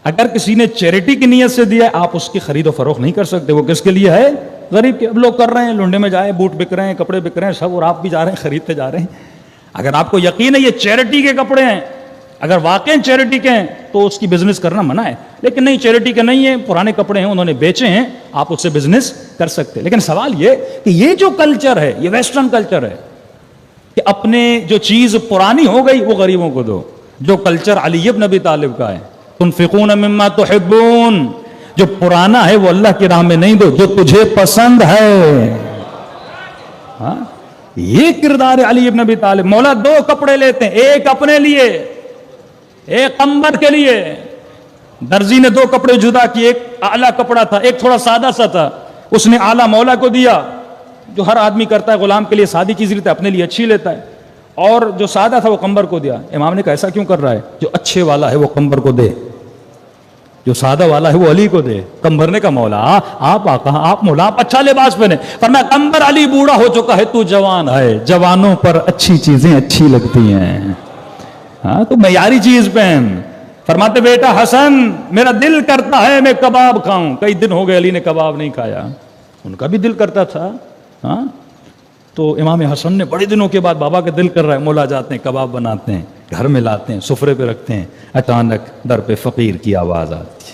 S1: اگر کسی نے چیریٹی کی نیت سے دیا, آپ اس کی خرید و فروخت نہیں کر سکتے. وہ کس کے لیے ہے؟ غریب کے. اب لوگ کر رہے ہیں, لنڈے میں جائے بوٹ بک رہے ہیں, کپڑے بک رہے ہیں سب, اور آپ بھی جا رہے ہیں خریدتے جا رہے ہیں. اگر آپ کو یقین ہے یہ چیریٹی کے کپڑے ہیں, اگر واقعی چیریٹی کے ہیں تو اس کی بزنس کرنا منع ہے. لیکن نہیں, چیریٹی کے نہیں ہیں, پرانے کپڑے ہیں, انہوں نے بیچے ہیں, آپ اس سے بزنس کر سکتے. لیکن سوال یہ کہ یہ جو کلچر ہے یہ ویسٹرن کلچر ہے کہ اپنے جو چیز پرانی ہو گئی وہ غریبوں کو دو. جو کلچر علی بن ابی طالب کا ہے, تنفقون مما تحبون, جو پرانا ہے وہ اللہ کی راہ میں نہیں دو, جو تجھے پسند ہے. ہاں, یہ کردار ہے علی بن ابی طالب. مولا 2 کپڑے لیتے ہیں, ایک اپنے لیے, ایک قمبر کے لیے. درزی نے 2 کپڑے جدا کیے, ایک اعلیٰ کپڑا تھا, ایک تھوڑا سادہ سا تھا. اس نے اعلیٰ مولا کو دیا, جو ہر آدمی کرتا ہے, غلام کے لیے سادی چیز لیتا ہے, اپنے لیے اچھی لیتا ہے. اور جو سادہ تھا وہ قمبر کو دیا. امام نے کہا ایسا کیوں کر رہا ہے؟ جو اچھے والا ہے وہ قمبر کو دے, جو سادہ والا ہے وہ علی کو دے. قمبر نے کہا مولا آپ آقا, آپ مولا, آپ اچھا لباس پہنے. فرمایا قمبر علی بوڑھا ہو چکا ہے, تو جوان ہے, جوانوں پر اچھی چیزیں اچھی لگتی ہیں. ہاں, تو معیاری چیز پہن. فرماتے بیٹا حسن میرا دل کرتا ہے میں کباب کھاؤں. کئی دن ہو گئے علی نے کباب نہیں کھایا, ان کا بھی دل کرتا تھا. ہاں, تو امام حسن نے بڑے دنوں کے بعد بابا کا دل کر رہا ہے، مولا جاتے ہیں کباب بناتے ہیں، گھر میں لاتے ہیں، سفرے پہ رکھتے ہیں، اچانک در پہ فقیر کی آواز آتی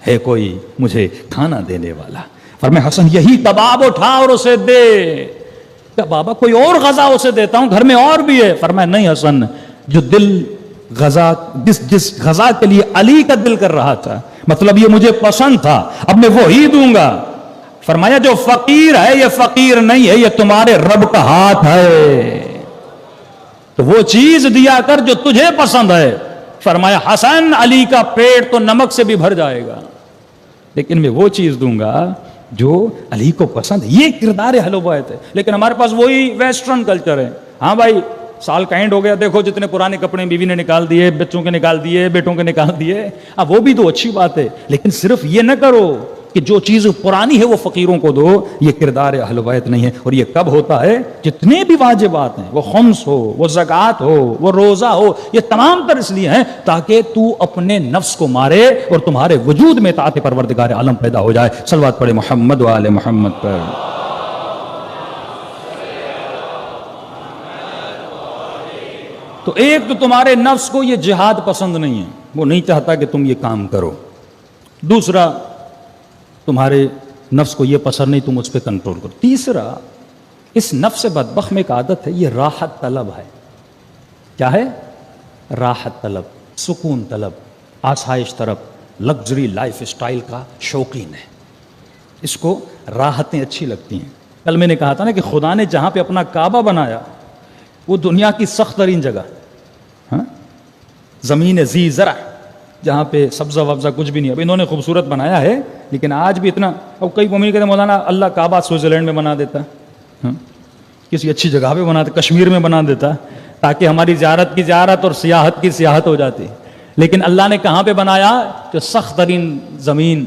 S1: ہے کوئی مجھے کھانا دینے والا؟ فرمایا حسن یہی کباب اٹھا اور اسے دے۔ کیا بابا کوئی اور غذا اسے دیتا ہوں، گھر میں اور بھی ہے؟ فرمایا نہیں حسن، جو دل غذا جس غذا کے لیے علی کا دل کر رہا تھا، مطلب یہ مجھے پسند تھا، اب میں وہی دوں گا۔ فرمایا جو فقیر ہے یہ فقیر نہیں ہے، یہ تمہارے رب کا ہاتھ ہے، تو وہ چیز دیا کر جو تجھے پسند ہے۔ فرمایا حسن علی کا پیٹ تو نمک سے بھی بھر جائے گا، لیکن میں وہ چیز دوں گا جو علی کو پسند ہے۔ یہ کردار اہل بیت ہے، لیکن ہمارے پاس وہی ویسٹرن کلچر ہے۔ ہاں بھائی سال کا اینڈ ہو گیا، دیکھو جتنے پرانے کپڑے بیوی نے نکال دیے، بچوں کے نکال دیے، بیٹوں کے نکال دیے، اب وہ بھی تو اچھی بات ہے، لیکن صرف یہ نہ کرو کہ جو چیز پرانی ہے وہ فقیروں کو دو۔ یہ کردار اہل بیت نہیں ہے۔ اور یہ کب ہوتا ہے؟ جتنے بھی واجبات ہیں، وہ خمس ہو، وہ زکوٰۃ ہو، وہ روزہ ہو، یہ تمام تر اس لیے ہیں تاکہ تو اپنے نفس کو مارے اور تمہارے وجود میں اطاعت پروردگار عالم پیدا ہو جائے۔ صلوات پڑھے محمد و آل محمد پر۔ تو ایک تو تمہارے نفس کو یہ جہاد پسند نہیں ہے، وہ نہیں چاہتا کہ تم یہ کام کرو۔ دوسرا تمہارے نفس کو یہ پسند نہیں، تم اس پہ کنٹرول کرو۔ تیسرا اس نفس بدبخت میں ایک عادت ہے، یہ راحت طلب ہے۔ کیا ہے؟ راحت طلب، سکون طلب، آسائش طلب، لگژری لائف اسٹائل کا شوقین ہے۔ اس کو راحتیں اچھی لگتی ہیں۔ کل میں نے کہا تھا نا کہ خدا نے جہاں پہ اپنا کعبہ بنایا وہ دنیا کی سخت ترین جگہ، ہاں زمین ذی زرع، جہاں پہ سبزہ وبزہ کچھ بھی نہیں۔ اب انہوں نے خوبصورت بنایا ہے لیکن آج بھی اتنا، اب کئی قومی کہتے ہیں مولانا اللہ کعبہ سوئٹزرلینڈ میں بنا دیتا، کسی اچھی جگہ پہ بنا دیتا، کشمیر میں بنا دیتا، تاکہ ہماری زیارت کی زیارت اور سیاحت کی سیاحت ہو جاتی۔ لیکن اللہ نے کہاں پہ بنایا؟ کہ سخت ترین زمین،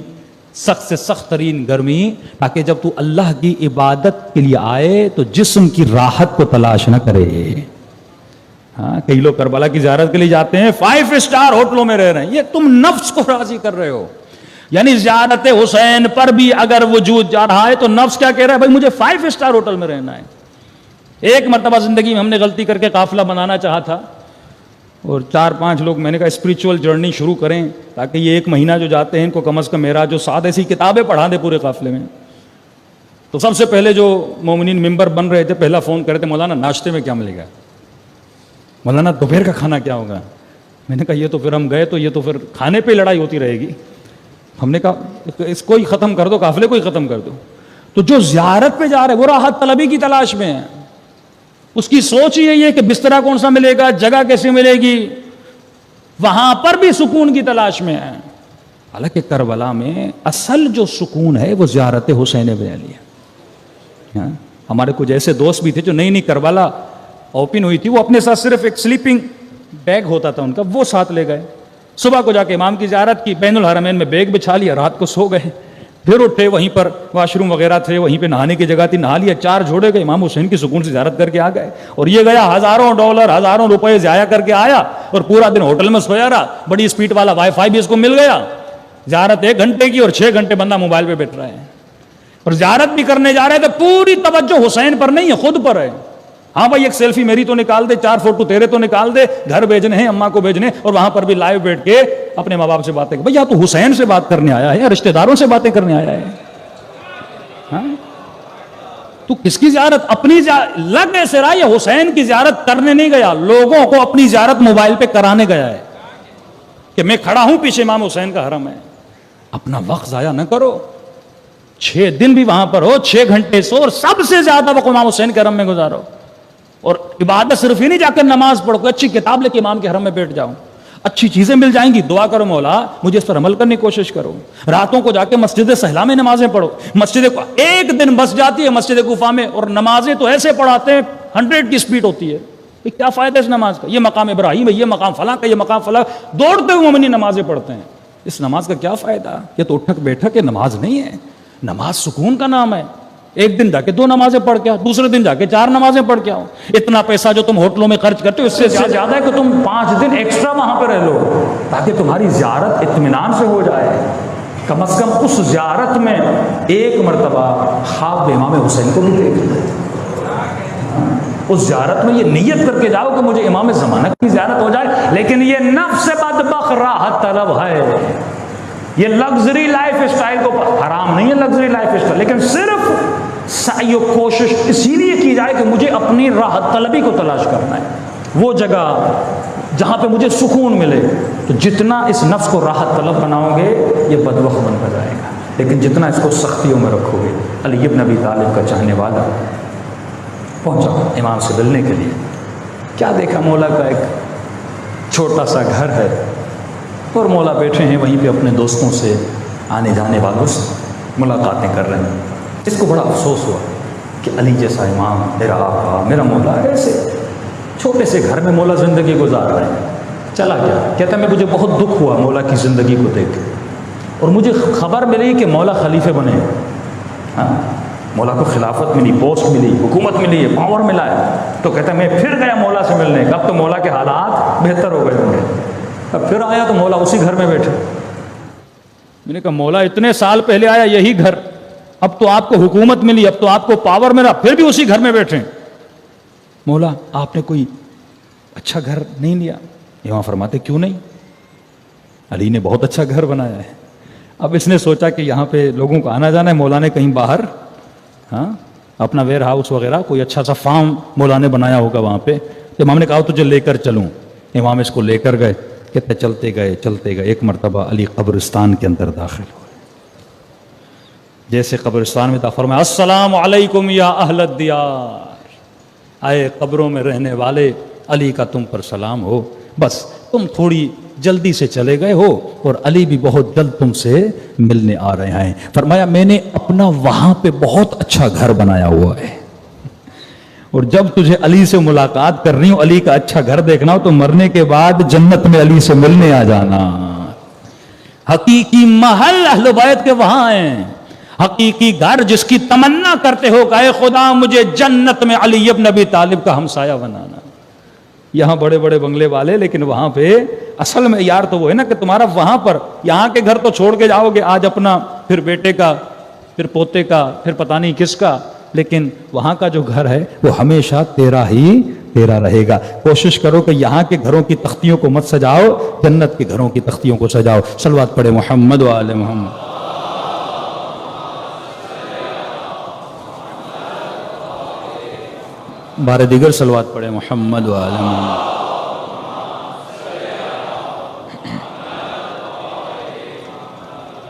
S1: سخت سے سخت ترین گرمی، تاکہ جب تو اللہ کی عبادت کے لیے آئے تو جسم کی راحت کو تلاش نہ کرے۔ ہاں کئی لوگ کربلا کی زیارت کے لیے جاتے ہیں، 5 اسٹار ہوٹلوں میں رہ رہے ہیں، یہ تم نفس کو راضی کر رہے ہو۔ یعنی زیارت حسین پر بھی اگر وجود جا رہا ہے تو نفس کیا کہہ رہا ہے؟ بھائی مجھے 5 اسٹار ہوٹل میں رہنا ہے۔ ایک مرتبہ زندگی میں ہم نے غلطی کر کے قافلہ بنانا چاہا تھا، اور 4-5 لوگ، میں نے کہا اسپریچول جرنی شروع کریں تاکہ یہ 1 مہینہ جو جاتے ہیں ان کو کم از کم میرا جو 7 ایسی کتابیں پڑھا دے پورے قافلے میں۔ تو سب سے پہلے جو مومنین ممبر بن رہے تھے پہلا فون کرے تھے، مولانا ناشتے میں کیا ملے گا، مولانا دوپہر کا کھانا کیا ہوگا۔ میں نے کہا یہ تو پھر ہم گئے تو یہ تو پھر کھانے پہ لڑائی ہوتی رہے گی۔ ہم نے کہا اس کو ہی ختم کر دو، قافلے کو ہی ختم کر دو۔ تو جو زیارت پہ جا رہے وہ راحت طلبی کی تلاش میں ہے، اس کی سوچ یہی ہے کہ بسترا کون سا ملے گا، جگہ کیسے ملے گی، وہاں پر بھی سکون کی تلاش میں ہے۔ حالانکہ کربلا میں اصل جو سکون ہے وہ زیارت حسین بن علی ہے۔ ہمارے کچھ ایسے دوست بھی تھے جو نئی کربلا اوپن ہوئی تھی، وہ اپنے ساتھ صرف ایک سلیپنگ بیگ ہوتا تھا ان کا، وہ ساتھ لے گئے۔ صبح کو جا کے امام کی زیارت کی، بین الحرمین میں بیگ بچھا لیا، رات کو سو گئے، پھر اٹھے، وہیں پر واش روم وغیرہ تھے، وہیں پہ نہانے کی جگہ تھی، نہا لیا، 4 جھوڑے گئے، امام حسین کی سکون سے زیارت کر کے آ گئے۔ اور یہ گیا ہزاروں ڈالر، ہزاروں روپے ضائع کر کے آیا، اور پورا دن ہوٹل میں سویا رہا، بڑی اسپیڈ والا وائی فائی بھی اس کو مل گیا۔ زیارت 1 گھنٹے کی اور 6 گھنٹے بندہ موبائل پہ بیٹھ رہا ہے، اور زیارت بھی کرنے جا رہے تھے، پوری توجہ حسین پر نہیں ہے، خود پر ہے۔ ہاں بھائی ایک سیلفی میری تو نکال دے، 4 فوٹو تیرے تو نکال دے، گھر بھیجنے ہیں، اماں کو بھیجنے، اور وہاں پر بھی لائیو بیٹھ کے اپنے ماں باپ سے باتیں کر۔ بھائی یا تو حسین سے بات کرنے آیا ہے یا رشتہ داروں سے باتیں کرنے آیا ہے؟ ہاں تو کس کی زیارت؟ اپنی لگ ایسے رہا، یہ حسین کی زیارت کرنے نہیں گیا، لوگوں کو اپنی زیارت موبائل پہ کرانے گیا ہے کہ میں کھڑا ہوں پیچھے امام حسین کا حرم ہے۔ اپنا وقت ضائع نہ کرو، 6 دن بھی وہاں پر ہو، 6 گھنٹے سو، اور سب سے زیادہ وقت امام حسین کے حرم میں گزارو۔ اور عبادت صرف ہی نہیں جا کر نماز پڑھو، کوئی اچھی کتاب لے کے امام کے حرم میں بیٹھ جاؤ، اچھی چیزیں مل جائیں گی، دعا کرو مولا مجھے اس پر عمل کرنے کی کوشش کرو۔ راتوں کو جا کے مسجد سہلا میں نمازیں پڑھو، مسجد کو ایک دن بس جاتی ہے مسجد کوفہ میں، اور نمازیں تو ایسے پڑھاتے ہیں 100 کی سپیڈ ہوتی ہے۔ کیا فائدہ اس نماز کا؟ یہ مقام ابراہیم ہے، یہ مقام فلاں کا، یہ مقام فلاں، دوڑتے ہوئے مومنین نمازیں پڑھتے ہیں۔ اس نماز کا کیا فائدہ؟ یہ تو اٹھک بیٹھک کے نماز نہیں ہے، نماز سکون کا نام ہے۔ ایک دن جا کے 2 نمازیں پڑھ کے آؤ، دوسرے دن جا کے 4 نمازیں پڑھ کے آؤ۔ اتنا پیسہ جو تم ہوٹلوں میں خرچ کرتے ہو اس سے زیادہ ہے کہ تم 5 دن ایکسٹرا وہاں پہ رہ لو، تاکہ تمہاری زیارت اطمینان سے ہو جائے۔ کم از کم اس زیارت میں ایک مرتبہ خواب امام حسین کو بھی دیکھ لو۔ اس زیارت میں یہ نیت کر کے جاؤ کہ مجھے امام زمانہ کی زیارت ہو جائے، لیکن یہ نفس بدبخت راحت طلب ہے، یہ لگژری لائف اسٹائل کو حرام نہیں ہے لگژری لائف اسٹائل، لیکن صرف سعی و کوشش اسی لیے کی جائے کہ مجھے اپنی راحت طلبی کو تلاش کرنا ہے، وہ جگہ جہاں پہ مجھے سکون ملے۔ تو جتنا اس نفس کو راحت طلب بناؤ گے یہ بدبخت بنتا جائے گا، لیکن جتنا اس کو سختیوں میں رکھو گے۔ علی ابن ابی طالب کا چاہنے والا پہنچا امام سے ملنے کے لیے، کیا دیکھا مولا کا ایک چھوٹا سا گھر ہے اور مولا بیٹھے ہیں وہیں پہ اپنے دوستوں سے، آنے جانے والوں سے ملاقاتیں کر رہے ہیں۔ اس کو بڑا افسوس ہوا کہ علی جیسا امام، میرا آقا، میرا مولا ایسے چھوٹے سے گھر میں مولا زندگی گزار رہے ہیں، چلا گیا۔ کہتا ہے مجھے بہت دکھ ہوا مولا کی زندگی کو دیکھ کے، اور مجھے خبر ملی کہ مولا خلیفے بنے، ہاں مولا کو خلافت ملی، پوسٹ ملی، حکومت ملی ہے، پاور ملا ہے۔ تو کہتا ہے میں پھر گیا مولا سے ملنے، اب تو مولا کے حالات بہتر ہو گئے ہوں گے۔ اب پھر آیا تو مولا اسی گھر میں بیٹھے۔ میں نے کہا مولا اتنے سال پہلے آیا یہی گھر، اب تو آپ کو حکومت ملی، اب تو آپ کو پاور ملا، پھر بھی اسی گھر میں بیٹھے۔ مولا آپ نے کوئی اچھا گھر نہیں لیا؟ امام فرماتے کیوں نہیں؟ علی نے بہت اچھا گھر بنایا ہے۔ اب اس نے سوچا کہ یہاں پہ لوگوں کو آنا جانا ہے، مولا نے کہیں باہر اپنا ویئر ہاؤس وغیرہ کوئی اچھا سا فارم مولا نے بنایا ہوگا وہاں پہ۔ تو امام نے کہا تجھے لے کر چلوں۔ امام اس کو لے کر گئے، کہتے چلتے گئے ایک مرتبہ علی قبرستان کے اندر داخل ہوئے۔ جیسے قبرستان میں داخل فرمایا السلام علیکم یا اہل الدیار، آئے قبروں میں رہنے والے، علی کا تم پر سلام ہو۔ بس تم تھوڑی جلدی سے چلے گئے ہو اور علی بھی بہت جلد تم سے ملنے آ رہے ہیں۔ فرمایا میں نے اپنا وہاں پہ بہت اچھا گھر بنایا ہوا ہے، اور جب تجھے علی سے ملاقات کرنی ہو، علی کا اچھا گھر دیکھنا ہو، تو مرنے کے بعد جنت میں علی سے ملنے آ جانا۔ حقیقی محل اہل بیت کے وہاں ہیں، حقیقی گھر جس کی تمنا کرتے ہو کہ اے خدا مجھے جنت میں علی ابن ابی طالب کا ہمسایہ بنانا۔ یہاں بڑے بڑے بنگلے والے، لیکن وہاں پہ اصل میں یار تو وہ ہے نا کہ تمہارا وہاں پر، یہاں کے گھر تو چھوڑ کے جاؤ گے آج اپنا، پھر بیٹے کا، پھر پوتے کا، پھر پتہ نہیں کس کا، لیکن وہاں کا جو گھر ہے وہ ہمیشہ تیرا ہی تیرا رہے گا۔ کوشش کرو کہ یہاں کے گھروں کی تختیوں کو مت سجاؤ، جنت کے گھروں کی تختیوں کو سجاؤ۔ صلوات پڑھے محمد و آل محمد۔ بار دیگر صلوات پڑھے محمد و آل محمد۔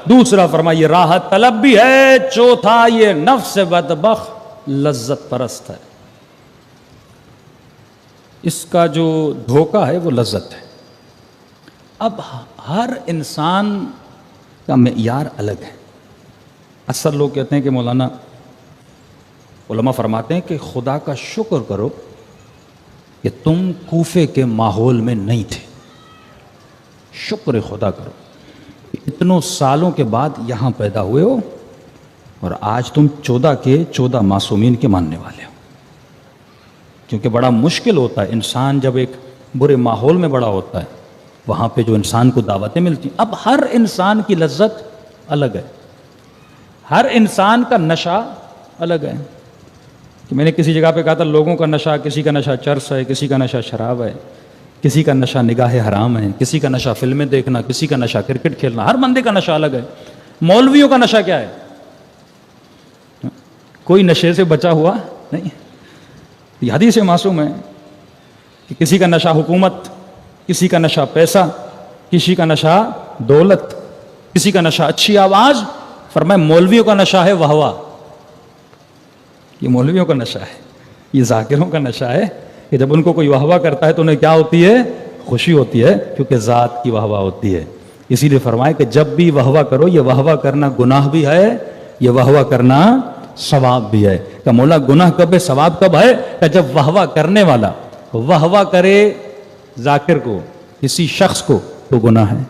S1: دوسرا فرمائیے راحت طلب بھی ہے، چوتھا یہ نفس بدبخت لذت پرست ہے، اس کا جو دھوکہ ہے وہ لذت ہے۔ اب ہر انسان کا معیار الگ ہے۔ اکثر لوگ کہتے ہیں کہ مولانا، علماء فرماتے ہیں کہ خدا کا شکر کرو کہ تم کوفے کے ماحول میں نہیں تھے، شکر خدا کرو کہ اتنوں سالوں کے بعد یہاں پیدا ہوئے ہو اور آج تم 14 کے 14 معصومین کے ماننے والے ہو۔ کیونکہ بڑا مشکل ہوتا ہے انسان جب ایک برے ماحول میں بڑا ہوتا ہے، وہاں پہ جو انسان کو دعوتیں ملتی ہیں۔ اب ہر انسان کی لذت الگ ہے، ہر انسان کا نشہ الگ ہے۔ کہ میں نے کسی جگہ پہ کہا تھا لوگوں کا نشہ، کسی کا نشہ چرس ہے، کسی کا نشہ شراب ہے، کسی کا نشہ نگاہ حرام ہے، کسی کا نشہ فلمیں دیکھنا، کسی کا نشہ کرکٹ کھیلنا، ہر بندے کا نشہ الگ ہے۔ مولویوں کا نشہ کیا ہے؟ کوئی نشے سے بچا ہوا نہیں۔ یہ حدیث معصوم ہے کہ کسی کا نشہ حکومت، کسی کا نشہ پیسہ، کسی کا نشہ دولت، کسی کا نشہ اچھی آواز۔ فرمایا مولویوں کا نشہ ہے واہ واہ، یہ مولویوں کا نشہ ہے، یہ ذاکروں کا نشہ ہے کہ جب ان کو کوئی واہ واہ کرتا ہے تو انہیں کیا ہوتی ہے؟ خوشی ہوتی ہے، کیونکہ ذات کی واہ واہ ہوتی ہے۔ اسی لیے فرمایا کہ جب بھی واہ واہ کرو، یہ واہ واہ کرنا گناہ بھی ہے، یہ واہ واہ کرنا ثواب بھی ہے۔ کہ مولا گناہ کب ہے، ثواب کب ہے؟ کہ جب واہ واہ کرنے والا واہ واہ کرے ذاکر کو، کسی شخص کو، تو گناہ ہے،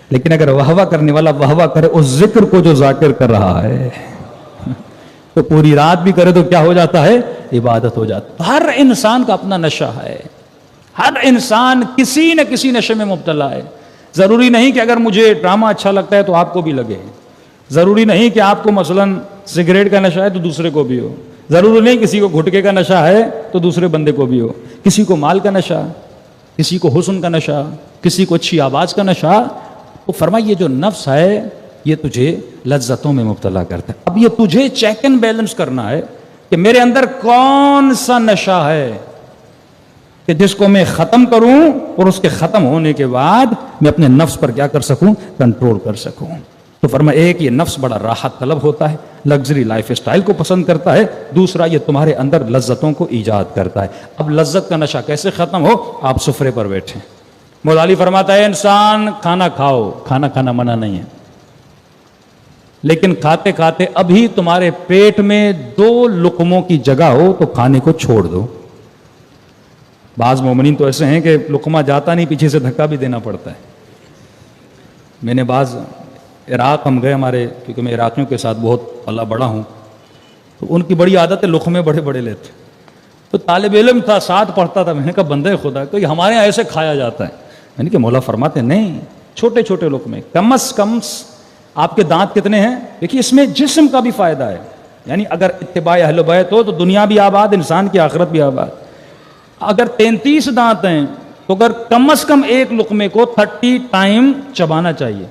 S1: لیکن اگر واہ واہ کرنے والا واہ واہ کرے اس ذکر کو جو ذاکر کر رہا ہے، تو پوری رات بھی کرے تو کیا ہو جاتا ہے؟ عبادت ہو جاتا ہے۔ ہر انسان کا اپنا نشہ ہے، ہر انسان کسی نہ کسی نشے میں مبتلا ہے۔ ضروری نہیں کہ اگر مجھے ڈرامہ اچھا لگتا ہے تو آپ کو بھی لگے، ضروری نہیں کہ آپ کو مثلا سگریٹ کا نشہ ہے تو دوسرے کو بھی ہو، ضرور نہیں کسی کو گھٹکے کا نشہ ہے تو دوسرے بندے کو بھی ہو، کسی کو مال کا نشہ، کسی کو حسن کا نشہ، کسی کو اچھی آواز کا نشہ. تو فرمایا یہ جو نفس ہے یہ تجھے لذتوں میں مبتلا کرتا ہے. اب یہ تجھے چیک اینڈ بیلنس کرنا ہے کہ میرے اندر کون سا نشہ ہے کہ جس کو میں ختم کروں اور اس کے ختم ہونے کے بعد میں اپنے نفس پر کیا کر سکوں، کنٹرول کر سکوں. تو فرمایا ایک یہ نفس بڑا راحت طلب ہوتا ہے، لگژری لائف اسٹائل کو پسند کرتا ہے. دوسرا یہ تمہارے اندر لذتوں کو ایجاد کرتا ہے. اب لذت کا نشہ کیسے ختم ہو؟ آپ سفرے پر بیٹھیں. مولا علی فرماتا ہے انسان کھانا کھاؤ، کھانا کھانا منع نہیں ہے، لیکن کھاتے کھاتے ابھی تمہارے پیٹ میں 2 لقموں کی جگہ ہو تو کھانے کو چھوڑ دو. بعض مومنین تو ایسے ہیں کہ لقمہ جاتا نہیں، پیچھے سے دھکا بھی دینا پڑتا ہے. میں نے بعض عراق ہم گئے ہمارے، کیونکہ میں عراقیوں کے ساتھ بہت پلا بڑا ہوں، تو ان کی بڑی عادت ہے لقمے بڑے بڑے لیتے. تو طالب علم تھا، ساتھ پڑھتا تھا. میں نے کہا بندے خدا کہ ہمارے یہاں ایسے کھایا جاتا ہے. میں نے کہا مولا فرماتے نہیں، چھوٹے چھوٹے لقمے، کم از کم آپ کے دانت کتنے ہیں؟ دیکھیے اس میں جسم کا بھی فائدہ ہے، یعنی اگر اتباع اہل بیت ہو تو دنیا بھی آباد، انسان کی آخرت بھی آباد. اگر 33 دانت ہیں تو اگر کم از کم ایک لقمے کو 30 ٹائم چبانا چاہیے.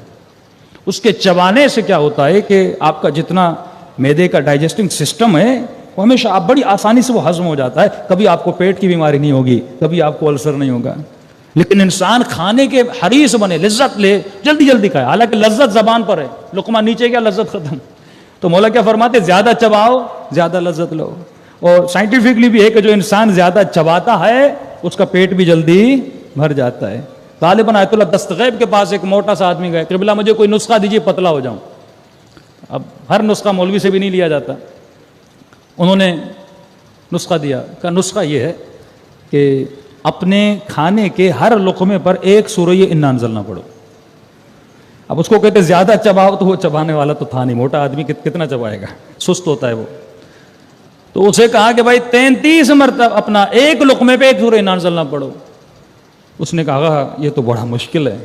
S1: اس کے چبانے سے کیا ہوتا ہے کہ آپ کا جتنا معدے کا ڈائجسٹنگ سسٹم ہے وہ ہمیشہ آپ بڑی آسانی سے وہ ہضم ہو جاتا ہے. کبھی آپ کو پیٹ کی بیماری نہیں ہوگی، کبھی آپ کو السر نہیں ہوگا. لیکن انسان کھانے کے حریص بنے، لذت لے، جلدی جلدی کھائے، حالانکہ لذت زبان پر ہے، لقمہ نیچے گیا لذت ختم. تو مولا کیا فرماتے؟ زیادہ چباؤ زیادہ لذت لو. اور سائنٹیفکلی بھی ہے کہ جو انسان زیادہ چباتا ہے اس کا پیٹ بھی جلدی بھر جاتا ہے. غالباً آیت اللہ دستغیب کے پاس ایک موٹا سا آدمی گئے، قبلہ مجھے کوئی نسخہ دیجیے پتلا ہو جاؤں. اب ہر نسخہ مولوی سے بھی نہیں لیا جاتا. انہوں نے نسخہ دیا، کہ نسخہ یہ ہے کہ اپنے کھانے کے ہر لقمے پر 1 سورہ انا انزلنا پڑھو. اب اس کو کہتے زیادہ چباؤ، تو وہ چبانے والا تو تھا نہیں، موٹا آدمی کتنا چبائے گا، سست ہوتا ہے وہ. تو اسے کہا کہ بھائی 33 مرتبہ اپنا 1 لقمے پہ 1 سورہ انا انزلنا پڑھو. اس نے کہا یہ تو بڑا مشکل ہے.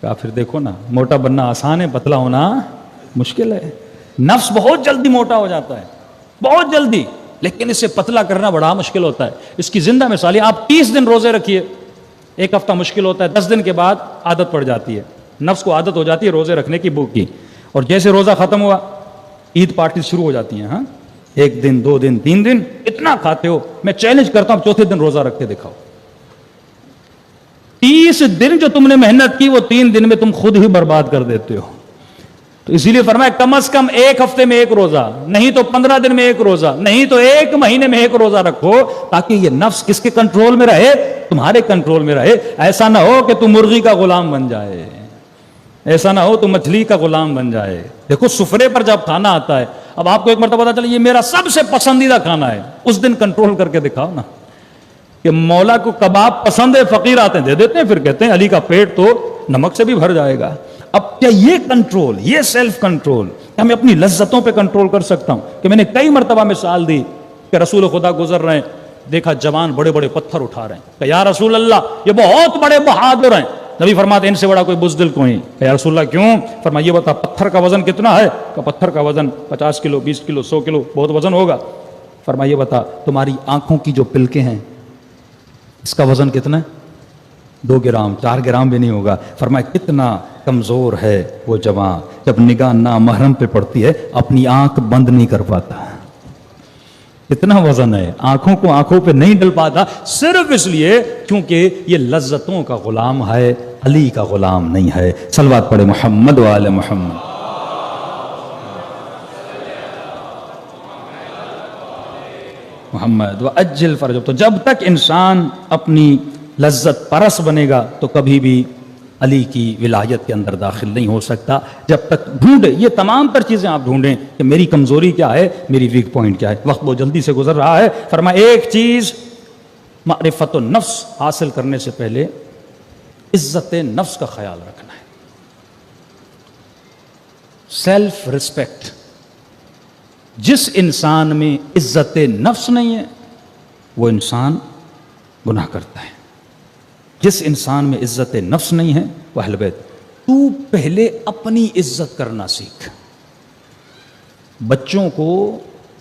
S1: کہا پھر دیکھو نا، موٹا بننا آسان ہے، پتلا ہونا مشکل ہے. نفس بہت جلدی موٹا ہو جاتا ہے، بہت جلدی، لیکن اسے پتلا کرنا بڑا مشکل ہوتا ہے. اس کی زندہ مثال ہے، آپ 30 دن روزے رکھیے، 1 ہفتہ مشکل ہوتا ہے، 10 دن کے بعد عادت پڑ جاتی ہے، نفس کو عادت ہو جاتی ہے روزے رکھنے کی، بھوک کی. اور جیسے روزہ ختم ہوا عید پارٹی شروع ہو جاتی ہیں. ہاں 1 دن 2 دن 3 دن اتنا کھاتے ہو، میں چیلنج کرتا ہوں 4تھے دن روزہ رکھ کے دکھاؤ. 30 دن جو تم نے محنت کی وہ 3 دن میں تم خود ہی برباد کر دیتے ہو. تو اسی لیے فرمایا کم از کم 1 ہفتے میں 1 روزہ، نہیں تو 15 دن میں 1 روزہ، نہیں تو 1 مہینے میں 1 روزہ رکھو، تاکہ یہ نفس کس کے کنٹرول میں رہے؟ تمہارے کنٹرول میں رہے. ایسا نہ ہو کہ تم مرغی کا غلام بن جائے، ایسا نہ ہو تو مچھلی کا غلام بن جائے. دیکھو سفرے پر جب کھانا آتا ہے، اب آپ کو ایک مرتبہ پتا چلے یہ میرا سب سے پسندیدہ کھانا ہے، اس دن کنٹرول کر کے دکھاؤ نا. کہ مولا کو کباب پسند ہے، فقیر آتے ہیں دے دیتے ہیں، پھر کہتے ہیں علی کا پیٹ تو نمک سے بھی بھر جائے گا. اب کیا یہ کنٹرول، یہ سیلف کنٹرول، کیا میں اپنی لذتوں پہ کنٹرول کر سکتا ہوں؟ کہ میں نے کئی مرتبہ مثال دی کہ رسول خدا گزر رہے ہیں، دیکھا جوان بڑے بڑے پتھر اٹھا رہے ہیں، کہ یا رسول اللہ یہ بہت بڑے بہادر ہیں. نبی فرماتے ان سے بڑا کوئی بزدل کوئی. کہ یا رسول اللہ کیوں؟ فرمایا یہ بتا پتھر کا وزن کتنا ہے؟ کہ پتھر کا وزن 50 کلو 20 کلو 100 کلو بہت وزن ہوگا. فرمایا یہ بتا تمہاری آنکھوں کی جو پلکیں ہیں اس کا وزن کتنا ہے؟ 2 گرام 4 گرام بھی نہیں ہوگا. فرمایا کتنا کمزور ہے وہ جوان، جب نگاہ نامحرم پہ پڑتی ہے اپنی آنکھ بند نہیں کر پاتا. کتنا وزن ہے، آنکھوں کو آنکھوں پہ نہیں ڈل پاتا، صرف اس لیے کیونکہ یہ لذتوں کا غلام ہے، علی کا غلام نہیں ہے. صلوات پڑھے محمد و آل محمد. محمد و اجل فرج. تو جب تک انسان اپنی لذت پرس بنے گا تو کبھی بھی علی کی ولایت کے اندر داخل نہیں ہو سکتا. جب تک ڈھونڈے، یہ تمام تر چیزیں آپ ڈھونڈیں کہ میری کمزوری کیا ہے، میری ویک پوائنٹ کیا ہے. وقت بہت جلدی سے گزر رہا ہے. فرمایا ایک چیز معرفت النفس حاصل کرنے سے پہلے عزت نفس کا خیال رکھنا ہے. Self respect. جس انسان میں عزت نفس نہیں ہے وہ انسان گناہ کرتا ہے. جس انسان میں عزت نفس نہیں ہے وہ اہل بیت. تو پہلے اپنی عزت کرنا سیکھ. بچوں کو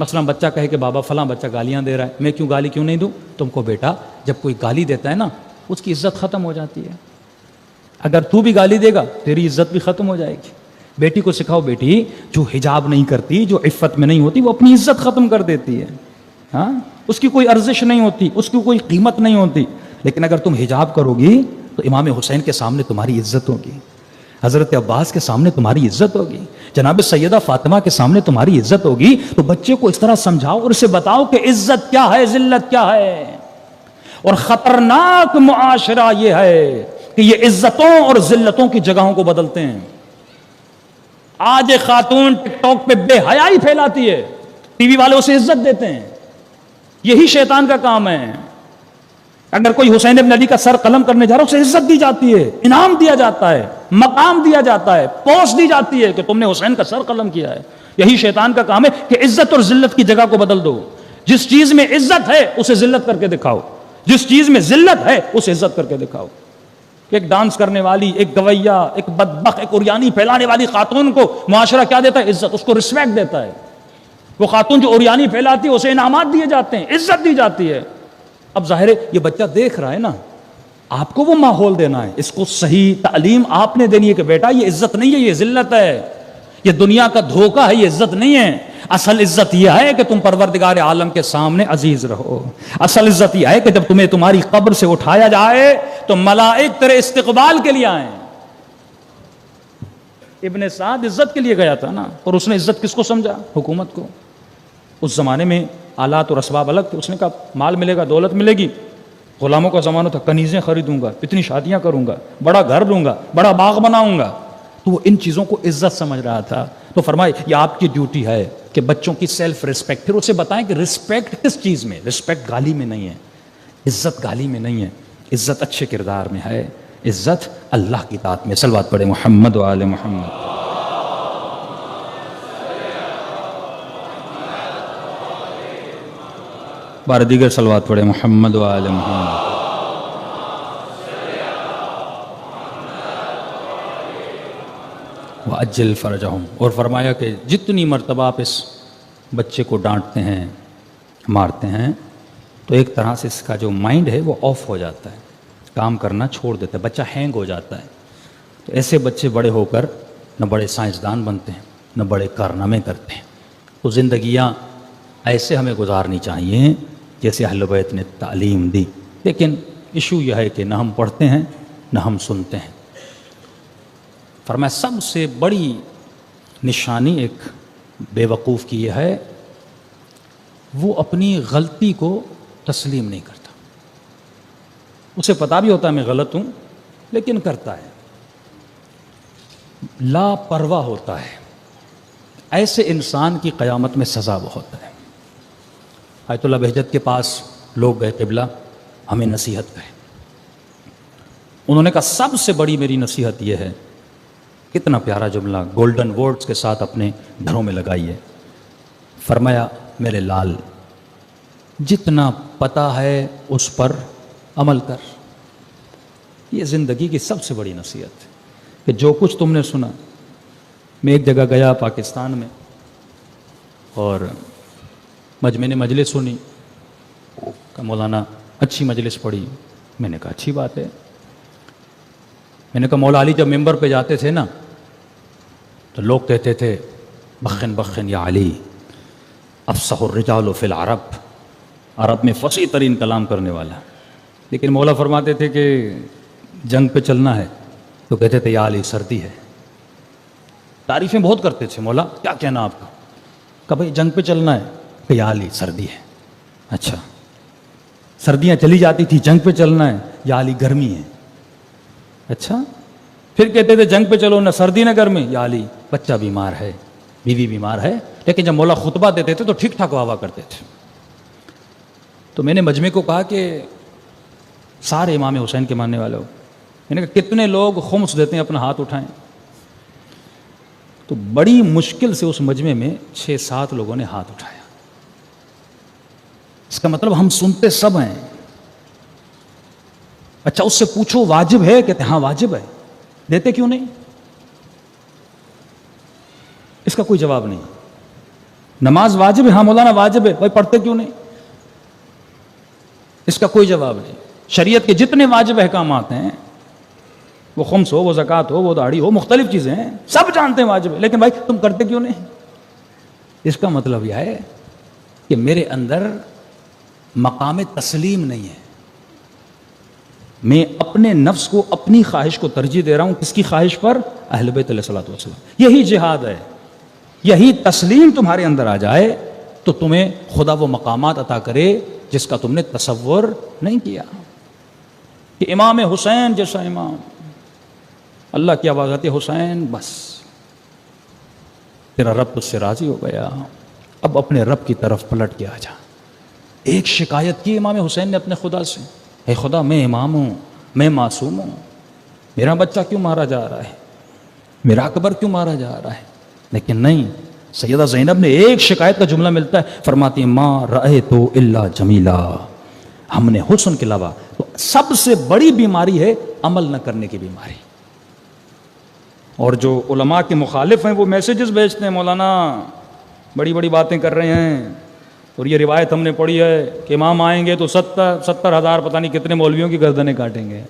S1: مثلا بچہ کہے کہ بابا فلاں بچہ گالیاں دے رہا ہے، میں کیوں گالی کیوں نہیں دوں؟ تم کو بیٹا جب کوئی گالی دیتا ہے نا اس کی عزت ختم ہو جاتی ہے، اگر تو بھی گالی دے گا تیری عزت بھی ختم ہو جائے گی۔ بیٹی کو سکھاؤ، بیٹی جو حجاب نہیں کرتی، جو عفت میں نہیں ہوتی، وہ اپنی عزت ختم کر دیتی ہے، ہاں اس کی کوئی ارزش نہیں ہوتی، اس کی کوئی قیمت نہیں ہوتی۔ لیکن اگر تم حجاب کرو گی تو امام حسین کے سامنے تمہاری عزت ہوگی، حضرت عباس کے سامنے تمہاری عزت ہوگی، جناب سیدہ فاطمہ کے سامنے تمہاری عزت ہوگی۔ تو بچے کو اس طرح سمجھاؤ اور اسے بتاؤ کہ عزت کیا ہے، ذلت کیا ہے۔ اور خطرناک معاشرہ یہ ہے کہ یہ عزتوں اور ذلتوں کی جگہوں کو بدلتے ہیں۔ آج ایک خاتون ٹک ٹاک پہ بے حیائی پھیلاتی ہے، ٹی وی والے اسے عزت دیتے ہیں، یہی شیطان کا کام ہے۔ اگر کوئی حسین ابن علی کا سر قلم کرنے جا رہا ہے اسے عزت دی جاتی ہے، انعام دیا جاتا ہے، مقام دیا جاتا ہے، پوسٹ دی جاتی ہے کہ تم نے حسین کا سر قلم کیا ہے۔ یہی شیطان کا کام ہے کہ عزت اور ذلت کی جگہ کو بدل دو۔ جس چیز میں عزت ہے اسے ذلت کر کے دکھاؤ، جس چیز میں ذلت ہے اسے عزت کر کے دکھاؤ۔ ایک ڈانس کرنے والی، ایک گویا، ایک بدبخت، ایک اوریانی پھیلانے والی خاتون کو معاشرہ کیا دیتا ہے؟ عزت، اس کو رسپیکٹ دیتا ہے۔ وہ خاتون جو اوریانی پھیلاتی ہے اسے انعامات دیے جاتے ہیں، عزت دی جاتی ہے۔ اب ظاہر ہے یہ بچہ دیکھ رہا ہے نا، آپ کو وہ ماحول دینا ہے، اس کو صحیح تعلیم آپ نے دینی ہے کہ بیٹا یہ عزت نہیں ہے، یہ ذلت ہے، یہ دنیا کا دھوکہ ہے، یہ عزت نہیں ہے۔ اصل عزت یہ ہے کہ تم پروردگار عالم کے سامنے عزیز رہو۔ اصل عزت یہ ہے کہ جب تمہیں تمہاری قبر سے اٹھایا جائے تو ملائک تیرے استقبال کے لیے آئیں۔ ابن سعد عزت کے لیے گیا تھا نا، اور اس نے عزت کس کو سمجھا؟ حکومت کو۔ اس زمانے میں آلات اور اسباب الگ تھے، اس نے کہا مال ملے گا، دولت ملے گی، غلاموں کا زمانہ تھا، کنیزیں خریدوں گا، اتنی شادیاں کروں گا، بڑا گھر لوں گا، بڑا باغ بناؤں گا۔ تو وہ ان چیزوں کو عزت سمجھ رہا تھا۔ تو فرمائے یہ آپ کی ڈیوٹی ہے کہ بچوں کی سیلف رسپیکٹ، پھر اسے بتائیں کہ رسپیکٹ کس چیز میں، رسپیکٹ گالی میں نہیں ہے، عزت گالی میں نہیں ہے، عزت اچھے کردار میں ہے، عزت اللہ کی اطاعت میں۔ صلوات پڑھے محمد و آل محمد۔ بار دیگر صلوات پڑھے محمد و آل محمد۔ وَأَجِّلْ فَرَجَهُمْ، اور فرمایا کہ جتنی مرتبہ آپ اس بچے کو ڈانٹتے ہیں، مارتے ہیں، تو ایک طرح سے اس کا جو مائنڈ ہے وہ آف ہو جاتا ہے، کام کرنا چھوڑ دیتا ہے، بچہ ہینگ ہو جاتا ہے۔ تو ایسے بچے بڑے ہو کر نہ بڑے سائنسدان بنتے ہیں، نہ بڑے کارنامے کرتے ہیں۔ تو زندگیاں ایسے ہمیں گزارنی چاہیے جیسے اہل بیت نے تعلیم دی۔ لیکن ایشو یہ ہے کہ نہ ہم پڑھتے ہیں نہ ہم سنتے ہیں۔ فرمایا سب سے بڑی نشانی ایک بے وقوف کی یہ ہے، وہ اپنی غلطی کو تسلیم نہیں کرتا۔ اسے پتہ بھی ہوتا ہے میں غلط ہوں، لیکن کرتا ہے، لاپرواہ ہوتا ہے۔ ایسے انسان کی قیامت میں سزا بہت ہے۔ آیت اللہ بہجت کے پاس لوگ گئے، قبلہ ہمیں نصیحت کریں۔ انہوں نے کہا سب سے بڑی میری نصیحت یہ ہے، کتنا پیارا جملہ گولڈن ورڈز کے ساتھ اپنے گھروں میں لگائیے۔ فرمایا میرے لال، جتنا پتہ ہے اس پر عمل کر۔ یہ زندگی کی سب سے بڑی نصیحت ہے کہ جو کچھ تم نے سنا۔ میں ایک جگہ گیا پاکستان میں، اور میں نے مجلس سنی کہ مولانا اچھی مجلس پڑھی۔ میں نے کہا اچھی بات ہے۔ میں نے کہا مولا علی جب ممبر پہ جاتے تھے نا تو لوگ کہتے تھے بخن بخن یا علی افصح الرجال فی العرب، عرب میں فصیح ترین کلام کرنے والا۔ لیکن مولا فرماتے تھے کہ جنگ پہ چلنا ہے تو کہتے تھے یا علی سردی ہے۔ تعریفیں بہت کرتے تھے، مولا کیا کہنا آپ کا؟ کہ بھائی جنگ پہ چلنا ہے کہ یا علی سردی ہے۔ اچھا، سردیاں چلی جاتی تھی، جنگ پہ چلنا ہے، یا علی گرمی ہے۔ اچھا، پھر کہتے تھے جنگ پہ چلو، نہ سردی نہ گرمی، یا علی بچہ بیمار ہے، بیوی بیمار ہے۔ لیکن جب مولا خطبہ دیتے تھے تو ٹھیک ٹھاک واہ واہ کرتے تھے۔ تو میں نے مجمع کو کہا کہ سارے امام حسین کے ماننے والے ہو، میں نے کہا کتنے لوگ خمس دیتے ہیں، اپنا ہاتھ اٹھائیں۔ تو بڑی مشکل سے اس مجمع میں 6-7 لوگوں نے ہاتھ اٹھایا۔ اس کا مطلب ہم سنتے سب ہیں۔ اچھا اس سے پوچھو واجب ہے؟ کہتے ہاں واجب ہے۔ دیتے کیوں نہیں؟ اس کا کوئی جواب نہیں۔ نماز واجب ہے؟ ہاں مولانا واجب ہے، بھائی پڑھتے کیوں نہیں؟ اس کا کوئی جواب نہیں۔ شریعت کے جتنے واجب احکامات ہیں، وہ خمس ہو، وہ زکوٰۃ ہو، وہ داڑھی ہو، مختلف چیزیں ہیں، سب جانتے ہیں واجب ہے، لیکن بھائی تم کرتے کیوں نہیں؟ اس کا مطلب یہ ہے کہ میرے اندر مقام تسلیم نہیں ہے، میں اپنے نفس کو، اپنی خواہش کو ترجیح دے رہا ہوں، کس کی خواہش پر؟ اہل بیت علیہ الصلوۃ والسلام۔ یہی جہاد ہے، یہی تسلیم تمہارے اندر آ جائے تو تمہیں خدا وہ مقامات عطا کرے جس کا تم نے تصور نہیں کیا، کہ امام حسین جیسا امام، اللہ کی آواز آتی ہے حسین، بس تیرا رب تجھ سے راضی ہو گیا، اب اپنے رب کی طرف پلٹ کے آ جا۔ ایک شکایت کی امام حسین نے اپنے خدا سے، اے خدا میں امام ہوں، میں معصوم ہوں، میرا بچہ کیوں مارا جا رہا ہے، میرا اکبر کیوں مارا جا رہا ہے؟ لیکن نہیں، سیدہ زینب نے ایک شکایت کا جملہ ملتا ہے، فرماتی ہیں ما رأیت الا جمیلا، ہم نے حسن کے علاوہ، تو سب سے بڑی بیماری ہے عمل نہ کرنے کی بیماری۔ اور جو علماء کے مخالف ہیں وہ میسیجز بھیجتے ہیں، مولانا بڑی بڑی باتیں کر رہے ہیں، اور یہ روایت ہم نے پڑھی ہے کہ امام آئیں گے تو 70,000 پتہ نہیں کتنے مولویوں کی گردنیں کاٹیں گے۔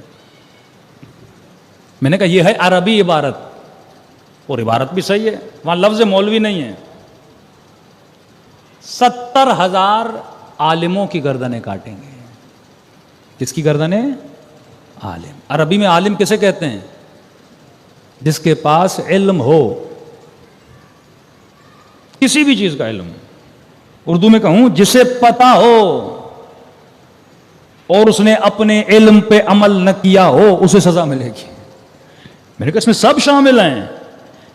S1: میں نے کہا یہ ہے عربی عبارت، اور عبارت بھی صحیح ہے، وہاں لفظ مولوی نہیں ہے، 70,000 عالموں کی گردنیں کاٹیں گے۔ کس کی گردنیں؟ عالم۔ عربی میں عالم کسے کہتے ہیں؟ جس کے پاس علم ہو، کسی بھی چیز کا علم، اردو میں کہوں جسے پتا ہو اور اس نے اپنے علم پہ عمل نہ کیا ہو، اسے سزا ملے گی۔ میں نے کہا اس میں سب شامل ہیں،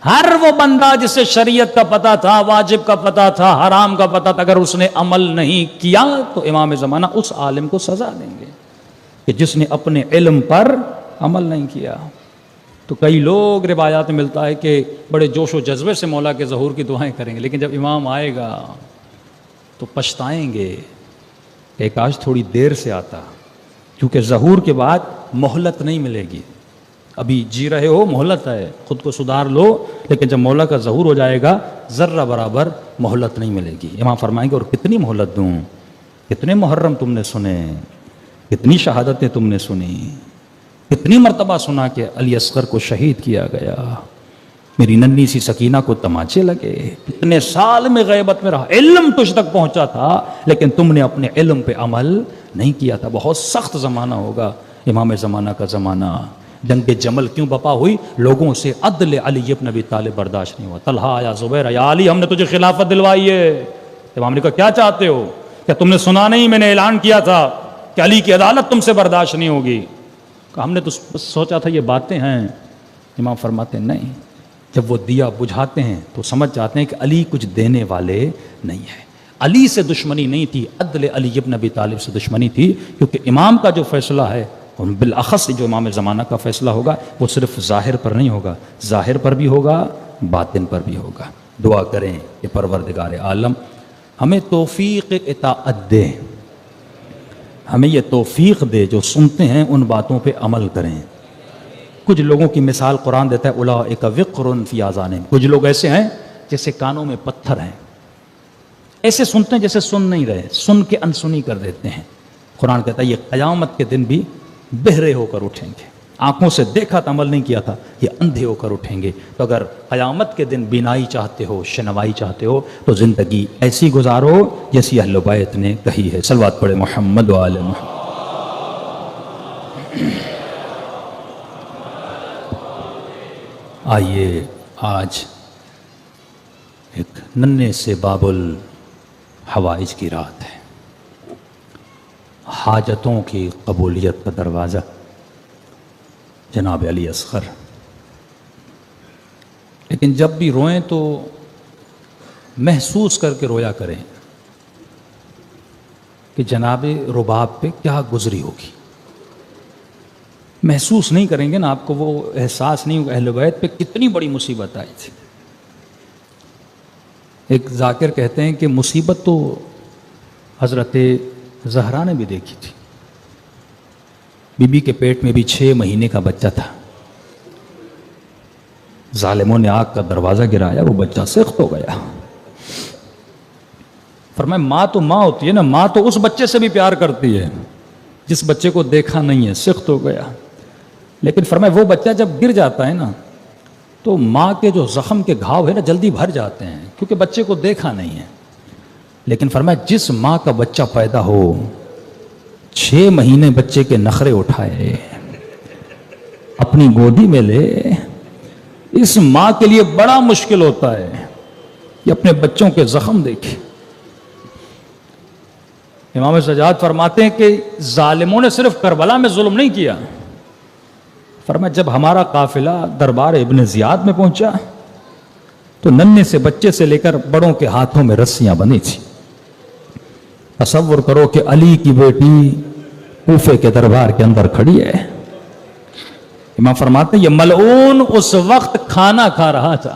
S1: ہر وہ بندہ جسے شریعت کا پتہ تھا، واجب کا پتہ تھا، حرام کا پتہ تھا، اگر اس نے عمل نہیں کیا تو امام زمانہ اس عالم کو سزا دیں گے کہ جس نے اپنے علم پر عمل نہیں کیا۔ تو کئی لوگ روایات میں ملتا ہے کہ بڑے جوش و جذبے سے مولا کے ظہور کی دعائیں کریں گے، لیکن جب امام آئے گا تو پچھتائیں گے کہ کاش تھوڑی دیر سے آتا، کیونکہ ظہور کے بعد مہلت نہیں ملے گی۔ ابھی جی رہے ہو، مہلت ہے، خود کو سدھار لو، لیکن جب مولا کا ظہور ہو جائے گا ذرہ برابر مہلت نہیں ملے گی۔ امام فرمائیں گے اور کتنی مہلت دوں، کتنے محرم تم نے سنے، کتنی شہادتیں تم نے سنی، کتنی مرتبہ سنا کہ علی اصغر کو شہید کیا گیا، میری ننھی سی سکینہ کو تماچے لگے، اتنے سال میں غیبت میں رہا، علم تجھ تک پہنچا تھا لیکن تم نے اپنے علم پہ عمل نہیں کیا تھا۔ بہت سخت زمانہ ہوگا امام زمانہ کا زمانہ۔ جنگ جمل کیوں بپا ہوئی؟ لوگوں سے عدل علی ابن ابی طالب برداشت نہیں ہوا۔ طلحہ یا زبیر یا علی، ہم نے تجھے خلافت دلوائی ہے۔ امام نے کہا کیا چاہتے ہو؟ کیا تم نے سنا نہیں میں نے اعلان کیا تھا کہ علی کی عدالت تم سے برداشت نہیں ہوگی؟ ہم نے تو سوچا تھا یہ باتیں ہیں۔ امام فرماتے ہیں نہیں، جب وہ دیا بجھاتے ہیں تو سمجھ جاتے ہیں کہ علی کچھ دینے والے نہیں ہیں۔ علی سے دشمنی نہیں تھی، عدل علی ابن ابی طالب سے دشمنی تھی، کیونکہ امام کا جو فیصلہ ہے، اور بالاخص جو امام زمانہ کا فیصلہ ہوگا، وہ صرف ظاہر پر نہیں ہوگا، ظاہر پر بھی ہوگا، باطن پر بھی ہوگا۔ دعا کریں کہ پروردگار عالم ہمیں توفیق اطاعت دے، ہمیں یہ توفیق دے جو سنتے ہیں ان باتوں پہ عمل کریں۔ کچھ لوگوں کی مثال قرآن دیتا ہے، اولئک وقر فی آذانہم، کچھ لوگ ایسے ہیں جیسے کانوں میں پتھر ہیں، ایسے سنتے ہیں جیسے سن نہیں رہے، سن کے انسنی کر دیتے ہیں۔ قرآن کہتا ہے یہ قیامت کے دن بھی بہرے ہو کر اٹھیں گے، آنکھوں سے دیکھا تھا عمل نہیں کیا تھا، یہ اندھے ہو کر اٹھیں گے۔ تو اگر قیامت کے دن بینائی چاہتے ہو، شنوائی چاہتے ہو، تو زندگی ایسی گزارو جیسی اہل بیت نے کہی ہے۔ صلوات پڑھے محمد و آل محمد۔ آئیے آج ایک ننھے سے باب الحوائج کی رات ہے، حاجتوں کی قبولیت کا دروازہ جناب علی اصغر۔ لیکن جب بھی روئیں تو محسوس کر کے رویا کریں کہ جناب رباب پہ کیا گزری ہوگی۔ محسوس نہیں کریں گے نا، آپ کو وہ احساس نہیں ہوگا اہل بیت پہ کتنی بڑی مصیبت آئی تھی۔ ایک ذاکر کہتے ہیں کہ مصیبت تو حضرت زہرا نے بھی دیکھی تھی، بی بی کے پیٹ میں بھی 6 مہینے کا بچہ تھا، ظالموں نے آگ کا دروازہ گرایا، وہ بچہ سخت ہو گیا، فرمایا ماں تو ماں ہوتی ہے نا، ماں تو اس بچے سے بھی پیار کرتی ہے جس بچے کو دیکھا نہیں ہے، سخت ہو گیا. لیکن فرمایا وہ بچہ جب گر جاتا ہے نا تو ماں کے جو زخم کے گھاؤ ہے نا جلدی بھر جاتے ہیں کیونکہ بچے کو دیکھا نہیں ہے. لیکن فرمایا جس ماں کا بچہ پیدا ہو 6 مہینے بچے کے نخرے اٹھائے، اپنی گودی میں لے، اس ماں کے لیے بڑا مشکل ہوتا ہے کہ اپنے بچوں کے زخم دیکھے. امام سجاد فرماتے ہیں کہ ظالموں نے صرف کربلا میں ظلم نہیں کیا. فرمایا جب ہمارا قافلہ دربار ابن زیاد میں پہنچا تو ننھے سے بچے سے لے کر بڑوں کے ہاتھوں میں رسیاں بندھی تھی. تصور کرو کہ علی کی بیٹی کوفے کے دربار کے اندر کھڑی ہے. امام فرماتے ہیں یہ ملعون اس وقت کھانا کھا رہا تھا.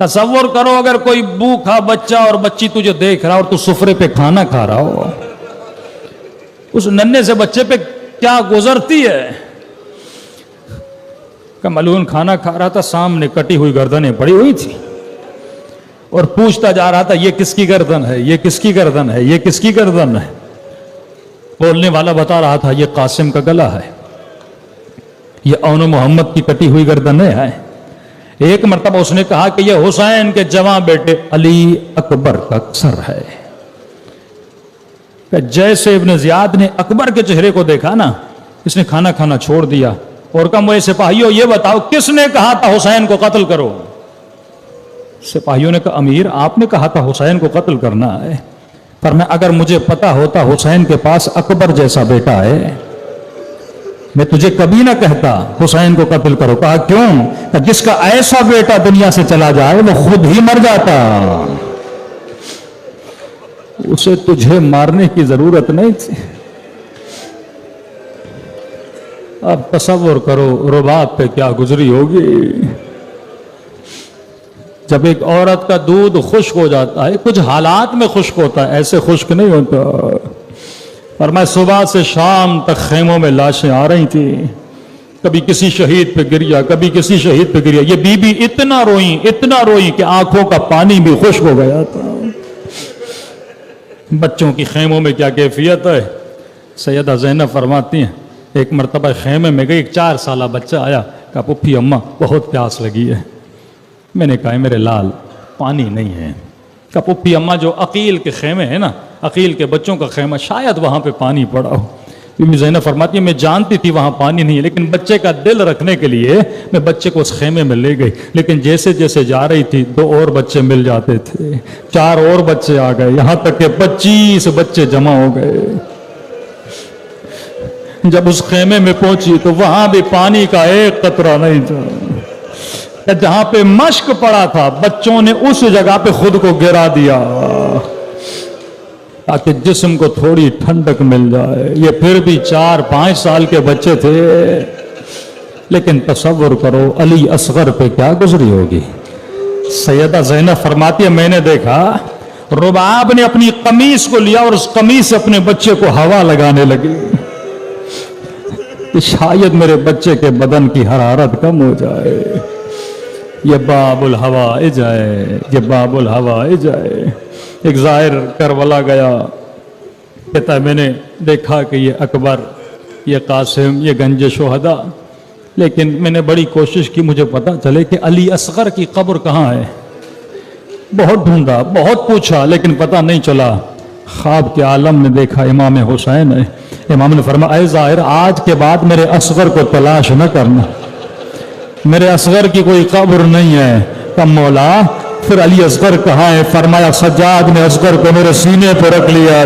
S1: تصور کرو اگر کوئی بھوکھا بچہ اور بچی تجھے دیکھ رہا اور تو سفرے پہ کھانا کھا رہا ہو، اس ننھے سے بچے پہ کیا گزرتی ہے. کہ ملعون کھانا کھا رہا تھا، سامنے کٹی ہوئی گردنیں پڑی ہوئی تھی اور پوچھتا جا رہا تھا یہ کس کی گردن ہے، یہ کس کی گردن ہے، یہ کس کی گردن ہے. بولنے والا بتا رہا تھا یہ قاسم کا گلا ہے، یہ اون محمد کی کٹی ہوئی گردنیں ہیں. ایک مرتبہ اس نے کہا کہ یہ حسین کے جوان بیٹے علی اکبر کا سر ہے. کہ جیسے ابن زیاد نے اکبر کے چہرے کو دیکھا نا، اس نے کھانا کھانا چھوڑ دیا اور کہا مجھے سپاہیوں یہ بتاؤ کس نے کہا تھا حسین کو قتل کرو. سپاہیوں نے کہا امیر آپ نے کہا تھا حسین کو قتل کرنا ہے. پر میں اگر مجھے پتا ہوتا حسین کے پاس اکبر جیسا بیٹا ہے میں تجھے کبھی نہ کہتا حسین کو قتل کرو. کہا کیوں؟ کہ جس کا ایسا بیٹا دنیا سے چلا جائے وہ خود ہی مر جاتا، اسے تجھے مارنے کی ضرورت نہیں تھی. اب تصور کرو رباب پہ کیا گزری ہوگی جب ایک عورت کا دودھ خشک ہو جاتا ہے. کچھ حالات میں خشک ہوتا ہے، ایسے خشک نہیں ہوتا. اور میں صبح سے شام تک خیموں میں لاشیں آ رہی تھی، کبھی کسی شہید پہ گریا، کبھی کسی شہید پہ گریا. یہ بی بی اتنا روئی کہ آنکھوں کا پانی بھی خشک ہو گیا تھا. بچوں کی خیموں میں کیا کیفیت ہے. سیدہ زینب فرماتی ہیں ایک مرتبہ خیمے میں گئی، ایک 4 سالہ بچہ آیا، کہا پپھی اماں بہت پیاس لگی ہے. میں نے کہا میرے لال پانی نہیں ہے. کہا پپھی اماں جو عقیل کے خیمے ہیں نا، عقیل کے بچوں کا خیمہ، شاید وہاں پہ پانی پڑا ہو. بی زینب فرماتی ہے میں جانتی تھی وہاں پانی نہیں ہے، لیکن بچے کا دل رکھنے کے لیے میں بچے کو اس خیمے میں لے گئی. لیکن جیسے جیسے جا رہی تھی 2 اور بچے مل جاتے تھے، 4 اور بچے آ گئے، یہاں تک کہ 25 بچے جمع ہو گئے. جب اس خیمے میں پہنچی تو وہاں بھی پانی کا ایک قطرہ نہیں تھا. جہاں پہ مشک پڑا تھا بچوں نے اس جگہ پہ خود کو گرا دیا تاکہ جسم کو تھوڑی ٹھنڈک مل جائے. یہ پھر بھی 4-5 سال کے بچے تھے، لیکن تصور کرو علی اصغر پہ کیا گزری ہوگی. سیدہ زینب فرماتی ہے میں نے دیکھا رباب نے اپنی قمیص کو لیا اور اس قمیص سے اپنے بچے کو ہوا لگانے لگی کہ شاید میرے بچے کے بدن کی حرارت کم ہو جائے. یہ باب الہوا جائے، یہ باب الہوا جائے. ایک ظاہر کربلا گیا، کہتا ہے میں نے دیکھا کہ یہ اکبر، یہ قاسم، یہ گنج شہداء، لیکن میں نے بڑی کوشش کی مجھے پتا چلے کہ علی اصغر کی قبر کہاں ہے. بہت ڈھونڈا، بہت پوچھا، لیکن پتا نہیں چلا. خواب کے عالم میں دیکھا امام حسین ہے. امام نے فرمایا اے ظاہر آج کے بعد میرے اصغر کو تلاش نہ کرنا، میرے اصغر کی کوئی قبر نہیں ہے. کہا مولا پھر علی اصغر کہاں ہے؟ فرمایا سجاد نے اصغر کو میرے سینے پہ رکھ لیا.